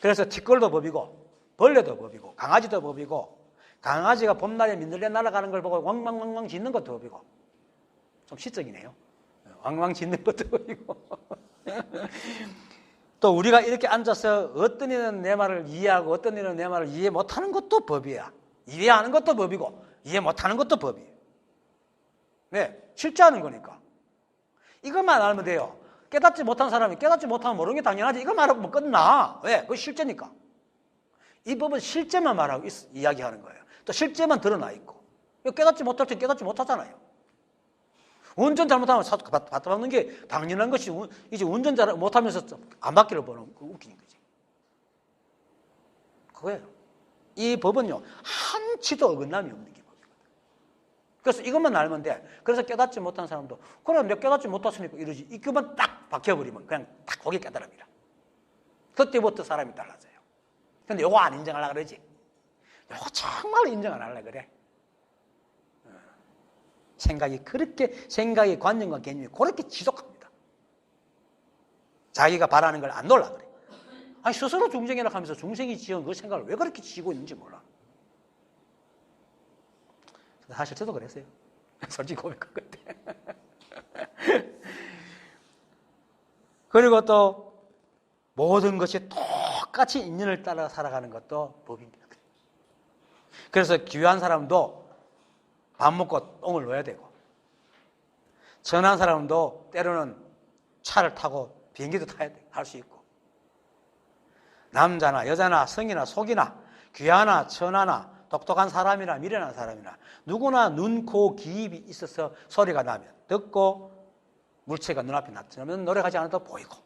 그래서 티끌도 법이고 벌레도 법이고 강아지도 법이고 강아지가 봄날에 민들레 날아가는 걸 보고 왕왕왕왕 짖는 것도 법이고 좀 시적이네요. 왕왕 짖는 것도 법이고 또 우리가 이렇게 앉아서 어떤 이는 내 말을 이해하고 어떤 이는 내 말을 이해 못하는 것도 법이야. 이해하는 것도 법이고 이해 못하는 것도 법이에요. 네, 실제하는 거니까. 이것만 알면 돼요. 깨닫지 못한 사람이 깨닫지 못하면 모르는 게 당연하지. 이거 말하고 뭐 끝나. 왜? 그거 실제니까. 이 법은 실제만 말하고 이야기하는 거예요. 또 실제만 드러나 있고. 깨닫지 못할 때 깨닫지 못하잖아요. 운전 잘못하면 받아박는 게 당연한 것이 이제 운전 잘 못하면서 안 받기를 보는 그 웃기는 거지. 그거예요. 이 법은요 한치도 어긋남이 없는 게 법이거든. 그래서 이것만 알면 돼. 그래서 깨닫지 못한 사람도 그래 내가 깨닫지 못했으니까 이러지. 이것만 딱 박혀버리면 그냥 딱 거기에 깨달음이라. 그때부터 사람이 달라져요. 근데 요거 안 인정하려고 그러지. 요거 정말 인정 안 하려고 그래. 생각의 관념과 개념이 그렇게 지속합니다. 자기가 바라는 걸 안 놀라 그래. 아니 스스로 중생이라 하면서 중생이 지은 그 생각을 왜 그렇게 지고 있는지 몰라. 사실 저도 그랬어요. 솔직히 고백할 건데. 그리고 또 모든 것이 똑같이 인연을 따라 살아가는 것도 법입니다. 그래서 귀한 사람도 밥 먹고 똥을 넣어야 되고 천한 사람도 때로는 차를 타고 비행기도 타야 돼. 할 수 있고 남자나 여자나 성이나 속이나 귀하나 천하나 똑똑한 사람이나 미련한 사람이나 누구나 눈, 코, 기입이 있어서 소리가 나면 듣고 물체가 눈앞에 나타나면 노력하지 않아도 보이고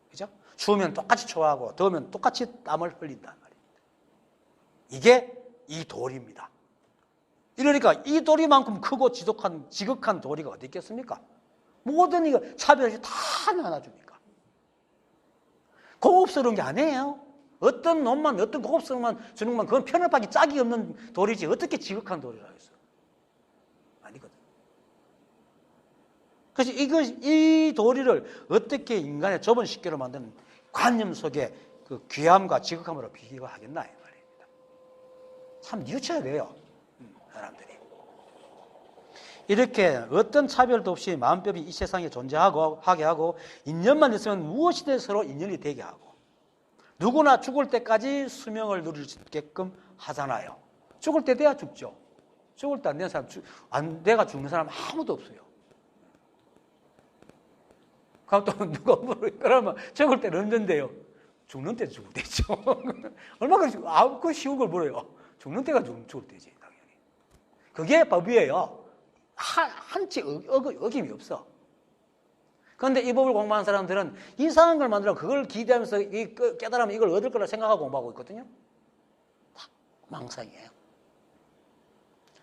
그죠? 추우면 똑같이 좋아하고 더우면 똑같이 땀을 흘린단 말입니다. 이게 이 도리입니다. 이러니까 이 도리만큼 크고 지극한 도리가 어디 있겠습니까? 모든 이거 차별 없이 다 나눠줍니까? 고급스러운 게 아니에요. 어떤 놈만 어떤 고급스러운 것만 주는 것만 그건 편협하기 짝이 없는 도리지 어떻게 지극한 도리라고 했어? 아니거든. 그래서 이 도리를 어떻게 인간의 좁은 식견로 만드는 관념 속에 그 귀함과 지극함으로 비교하겠나 이 말입니다. 참 뉘우쳐야 돼요, 사람들이. 이렇게 어떤 차별도 없이 마음법이 이 세상에 존재하게 하고 인연만 있으면 무엇이든 서로 인연이 되게 하고 누구나 죽을 때까지 수명을 누릴 수 있게끔 하잖아요. 죽을 때 돼야 죽죠. 죽을 때 안 되는 사람, 안 돼가 죽는 사람 아무도 없어요. 그럼 또 누가 물어요? 그러면 죽을 때는 언젠데요? 죽는 때 죽을 때죠. 얼마나 그 쉬운 걸 물어요. 죽는 때가 죽을 때지, 당연히. 그게 법이에요. 한치 어김이 없어. 그런데 이 법을 공부하는 사람들은 이상한 걸 만들어 그걸 기대하면서 깨달으면 이걸 얻을 거라 생각하고 공부하고 있거든요. 다 망상이에요.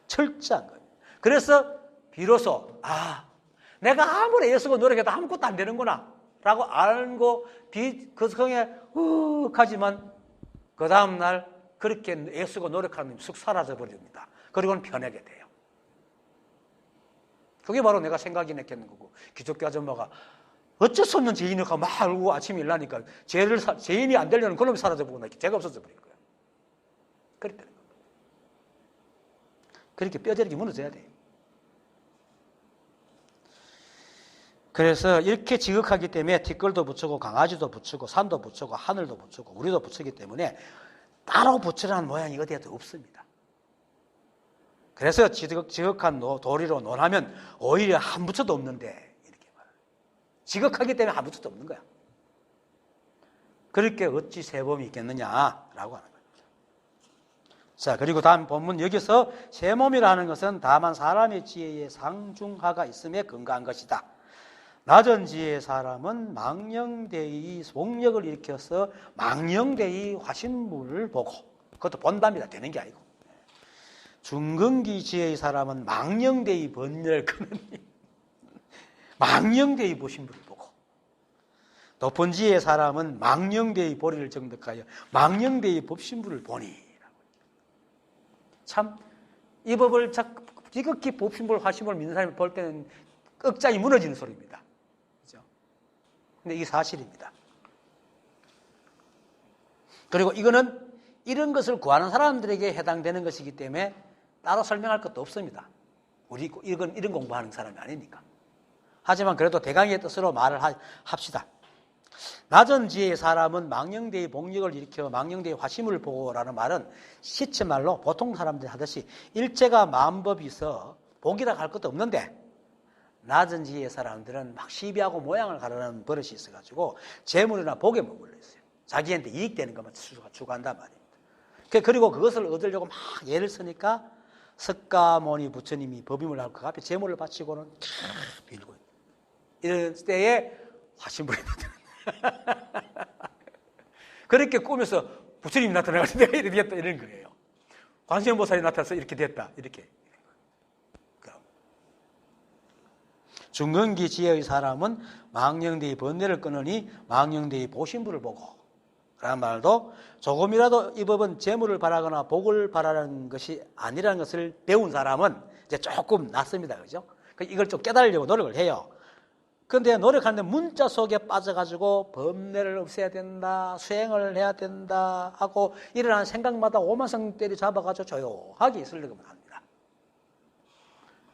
철저한 거예요. 그래서 비로소 내가 아무리 애쓰고 노력해도 아무것도 안 되는구나 라고 알고 그 성에 하지만 그 다음날 그렇게 애쓰고 노력하는 놈이 쑥 사라져버립니다. 그리고는 변하게 돼요. 그게 바로 내가 생각이 내겠는 거고, 기독교 아줌마가 어쩔 수 없는 죄인이라고 막 알고 아침에 일나니까 죄인이 안 되려는 그놈이 사라져버리고 죄가 없어져 버린 거예요. 그랬다는 거예요. 그렇게 뼈저리게 무너져야 돼요. 그래서 이렇게 지극하기 때문에 티끌도 붙이고 강아지도 붙이고 산도 붙이고 하늘도 붙이고 우리도 붙이기 때문에 따로 붙이라는 모양이 어디에도 없습니다. 그래서 지극한 도리로 논하면 오히려 한 부처도 없는데 이렇게 말해요. 지극하기 때문에 한 부처도 없는 거야. 그렇게 어찌 세범이 있겠느냐라고 하는 겁니다. 자, 그리고 다음 본문 여기서 세몸이라는 것은 다만 사람의 지혜에 상중하가 있음에 근거한 것이다. 낮은 지혜의 사람은 망령되이 속력을 일으켜서 망령되이 화신물을 보고, 그것도 본답니다. 되는 게 아니고. 중근기 지혜의 사람은 망령되이 번뇌를 끄느니 망령되이 보신물을 보고, 높은 지혜의 사람은 망령되이 보리를 정득하여 망령되이 법신물을 보니. 참 이 법을 지극히 법신물 화신물 믿는 사람이 볼 때는 끝장이 무너지는 소리입니다. 그렇죠? 근데 이게 사실입니다. 그리고 이거는 이런 것을 구하는 사람들에게 해당되는 것이기 때문에 따로 설명할 것도 없습니다. 우리 이런 공부하는 사람이 아니니까. 하지만 그래도 대강의 뜻으로 말을 합시다. 낮은 지혜의 사람은 망령되이 복력을 일으켜 망령되이 화심을 보고라는 말은 시체말로 보통 사람들이 하듯이 일체가 만법이 있어 복이라 할 것도 없는데, 낮은 지혜의 사람들은 막 시비하고 모양을 가르는 버릇이 있어가지고 재물이나 복에 머물러 있어요. 자기한테 이익되는 것만 추구한단 말입니다. 그리고 그것을 얻으려고 막 예를 쓰니까 석가모니 부처님이 법임을 하고 그 앞에 재물을 바치고는 빌고 이런 때에 화신불이 나타난다. 그렇게 꾸며서 부처님이 나타나서 내가 이렇게 됐다 이런 거예요. 관세음보살이 나타나서 이렇게 됐다 이렇게. 중근기 지혜의 사람은 망령되이 번뇌를 끊으니 망령되이 보신불을 보고 라는 말도 조금이라도 이 법은 재물을 바라거나 복을 바라는 것이 아니라는 것을 배운 사람은 이제 조금 낫습니다. 그죠? 이걸 좀 깨달으려고 노력을 해요. 그런데 노력하는데 문자 속에 빠져가지고 범례를 없애야 된다, 수행을 해야 된다 하고 일어나는 생각마다 오만성 때리 잡아가지고 조용하게 있으려고 합니다.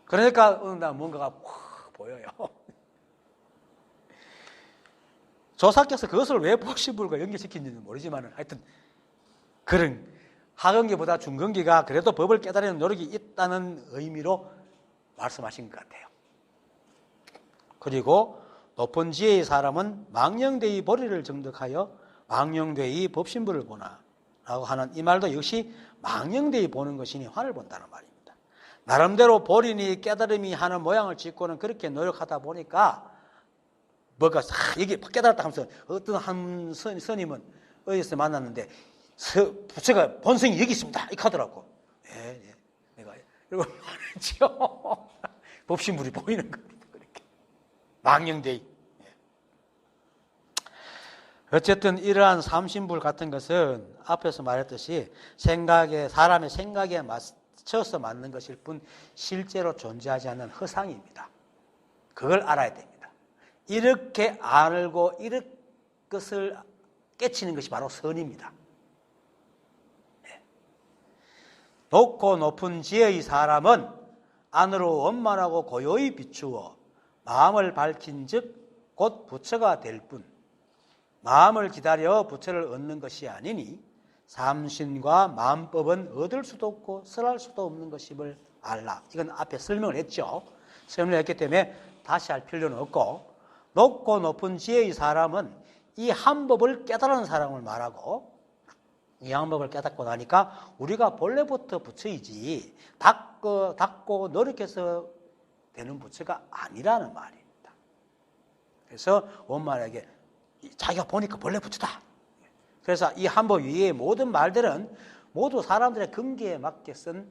그러니까 뭔가가 확 보여요. 조사께서 그것을 왜 복신불과 연결시키는지는 모르지만 하여튼 그런 하근기보다 중근기가 그래도 법을 깨달으려는 노력이 있다는 의미로 말씀하신 것 같아요. 그리고 높은 지혜의 사람은 망령되이 보리를 정득하여 망령되이 법신불을 보나 라고 하는 이 말도 역시 망령되이 보는 것이니 환을 본다는 말입니다. 나름대로 보리니 깨달음이 하는 모양을 짓고는 그렇게 노력하다 보니까 뭐가 이게 깨달았다 하면서 어떤 한 스님은 어디서 만났는데 부처가 본성이 여기 있습니다 이렇게 하더라고. 예. 내가 이러고 말했죠. 법신불이 보이는 겁니다. 그렇게 망령되이. 어쨌든 이러한 삼신불 같은 것은 앞에서 말했듯이 사람의 생각에 맞춰서 만든 것일 뿐 실제로 존재하지 않는 허상입니다. 그걸 알아야 됩니다. 이렇게 알고 이것을 깨치는 것이 바로 선입니다. 네. 높고 높은 지혜의 사람은 안으로 원만하고 고요히 비추어 마음을 밝힌 즉 곧 부처가 될 뿐 마음을 기다려 부처를 얻는 것이 아니니 삼신과 마음법은 얻을 수도 없고 설할 수도 없는 것임을 알라. 이건 앞에 설명을 했죠. 설명을 했기 때문에 다시 할 필요는 없고, 높고 높은 지혜의 사람은 이 한 법을 깨달은 사람을 말하고, 이 한 법을 깨닫고 나니까 우리가 본래부터 부처이지 닦고 노력해서 되는 부처가 아니라는 말입니다. 그래서 원만하게 자기가 보니까 본래 부처다. 그래서 이 한 법 위에 모든 말들은 모두 사람들의 근기에 맞게 쓴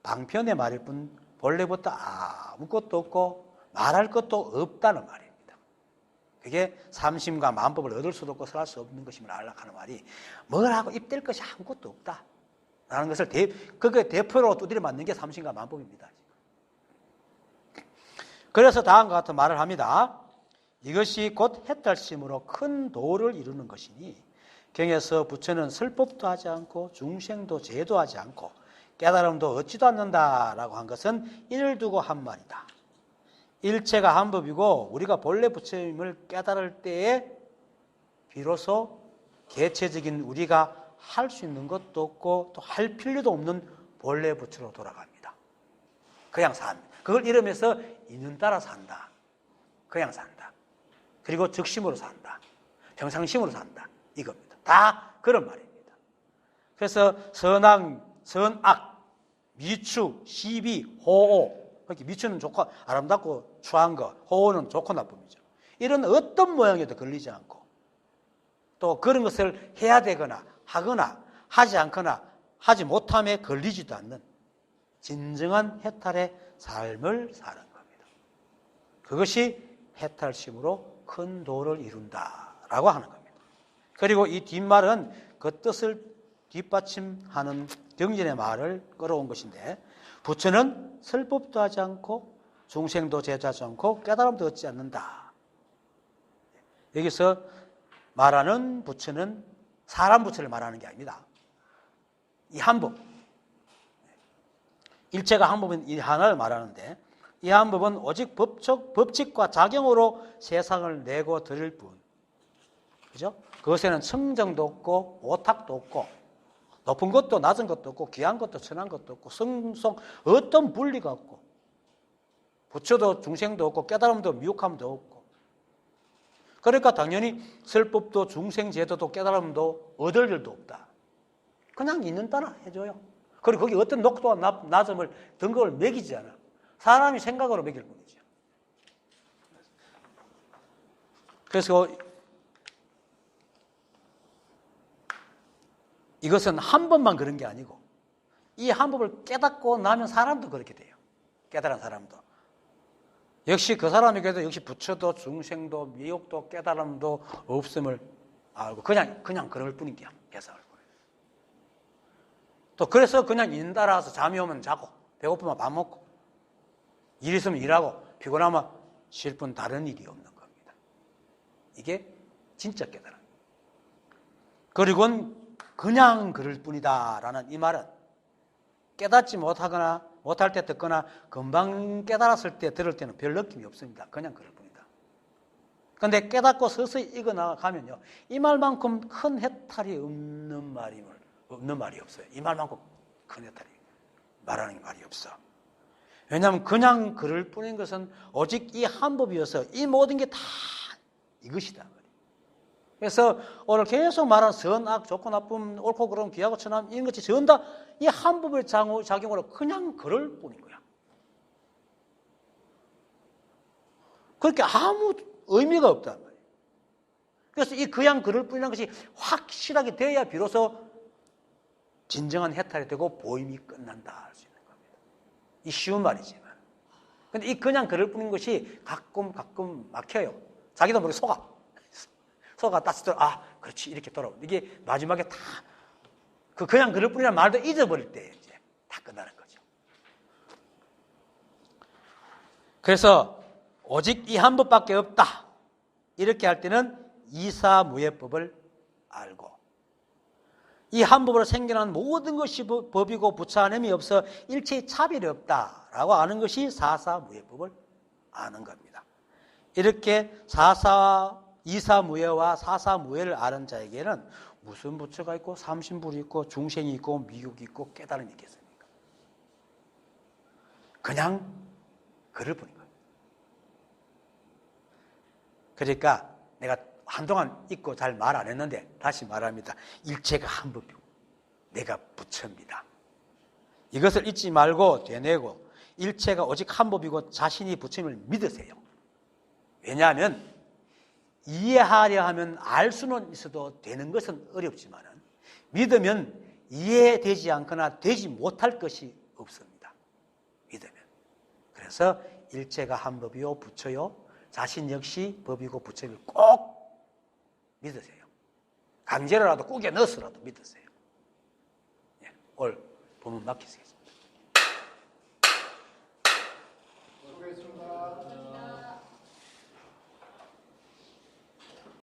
방편의 말일 뿐 본래부터 아무것도 없고 말할 것도 없다는 말입니다. 그게 삼심과 마음법을 얻을 수도 없고 설할 수 없는 것임을 알라 하는 말이 뭘 하고 입댈 것이 아무것도 없다 라는 것을 그게 대표로 두드려 맞는 게 삼심과 마음법입니다. 그래서 다음과 같은 말을 합니다. 이것이 곧 해탈심으로 큰 도를 이루는 것이니 경에서 부처는 설법도 하지 않고 중생도 제도 하지 않고 깨달음도 얻지도 않는다라고 한 것은 이를 두고 한 말이다. 일체가 한 법이고 우리가 본래 부처임을 깨달을 때에 비로소 개체적인 우리가 할 수 있는 것도 없고 또 할 필요도 없는 본래 부처로 돌아갑니다. 그냥 삽니다. 그걸 이러면서 인연 따라 산다. 그냥 산다. 그리고 즉심으로 산다. 평상심으로 산다. 이겁니다. 다 그런 말입니다. 그래서 선악, 미추, 시비, 호오. 그렇게 미추는 좋고 아름답고 추한 거, 호오는 좋고 나쁨이죠. 이런 어떤 모양에도 걸리지 않고 또 그런 것을 해야 되거나 하거나 하지 않거나 하지 못함에 걸리지도 않는 진정한 해탈의 삶을 사는 겁니다. 그것이 해탈심으로 큰 도를 이룬다라고 하는 겁니다. 그리고 이 뒷말은 그 뜻을 뒷받침하는 경전의 말을 끌어온 것인데 부처는 설법도 하지 않고 중생도 제자하지 않고 깨달음도 얻지 않는다. 여기서 말하는 부처는 사람 부처를 말하는 게 아닙니다. 이 한 법, 일체가 한 법인 이 하나를 말하는데 이 한 법은 오직 법칙과 작용으로 세상을 내고 드릴 뿐, 그죠? 그것에는 청정도 없고 오탁도 없고 높은 것도 낮은 것도 없고 귀한 것도 천한 것도 없고 성송 어떤 분리가 없고 부처도 중생도 없고 깨달음도 미혹함도 없고 그러니까 당연히 설법도 중생 제도도 깨달음도 얻을 일도 없다. 그냥 있는 따라 해줘요. 그리고 거기 어떤 녹도와 낮음을 등급을 매기지 않아. 사람이 생각으로 매길 뿐이죠. 그래서 이것은 한 번만 그런 게 아니고 이 한 법을 깨닫고 나면 사람도 그렇게 돼요. 깨달은 사람도. 역시 그 사람에게도 역시 부처도 중생도 미혹도 깨달음도 없음을 알고 그냥 그럴 뿐인 게 개성을 보여요. 또 그래서 그냥 인 따라서 잠이 오면 자고 배고프면 밥 먹고 일 있으면 일하고 피곤하면 쉴 뿐 다른 일이 없는 겁니다. 이게 진짜 깨달음. 그리고는 그냥 그럴 뿐이다라는 이 말은 깨닫지 못하거나 못할 때 듣거나 금방 깨달았을 때 들을 때는 별 느낌이 없습니다. 그냥 그럴 뿐이다. 그런데 깨닫고 서서히 익어나가면요. 이 말만큼 큰 해탈이 없는 말이 없어요. 이 말만큼 큰 해탈이 말하는 말이 없어. 왜냐하면 그냥 그럴 뿐인 것은 오직 이 한 법이어서 이 모든 게 다 이것이다. 그래서 오늘 계속 말한 선악, 좋고 나쁨, 옳고 그름, 귀하고 천함 이런 것이 전부 다 이 한 법의 작용으로 그냥 그럴 뿐인 거야. 그렇게 아무 의미가 없단 말이에요. 그래서 이 그냥 그럴 뿐이라는 것이 확실하게 돼야 비로소 진정한 해탈이 되고 보임이 끝난다 할 수 있는 겁니다. 이 쉬운 말이지만. 근데 이 그냥 그럴 뿐인 것이 가끔 막혀요. 자기도 모르게 속아 따스들 그렇지 이렇게 돌아오고 이게 마지막에 다 그냥 그럴 뿐이라는 말도 잊어버릴 때 이제 다 끝나는 거죠. 그래서 오직 이 한 법밖에 없다 이렇게 할 때는 이사무예법을 알고 이 한 법으로 생겨난 모든 것이 법이고 부처함이 없어 일체의 차별이 없다라고 아는 것이 사사무예법을 아는 겁니다. 이렇게 이사무예와 사사무예를 아는 자에게는 무슨 부처가 있고 삼신불이 있고 중생이 있고 미육이 있고 깨달음이 있겠습니까? 그냥 글을 보는 거예요. 그러니까 내가 한동안 잊고 잘 말 안 했는데 다시 말합니다. 일체가 한 법이고 내가 부처입니다. 이것을 잊지 말고 되뇌고 일체가 오직 한 법이고 자신이 부처임을 믿으세요. 왜냐하면 이해하려 하면 알 수는 있어도 되는 것은 어렵지만 믿으면 이해되지 않거나 되지 못할 것이 없습니다. 믿으면. 그래서 일체가 한 법이요 부처요 자신 역시 법이고 부처임을 꼭 믿으세요. 강제로라도 꾸겨 넣어서라도 믿으세요. 오늘 본문 마치겠습니다.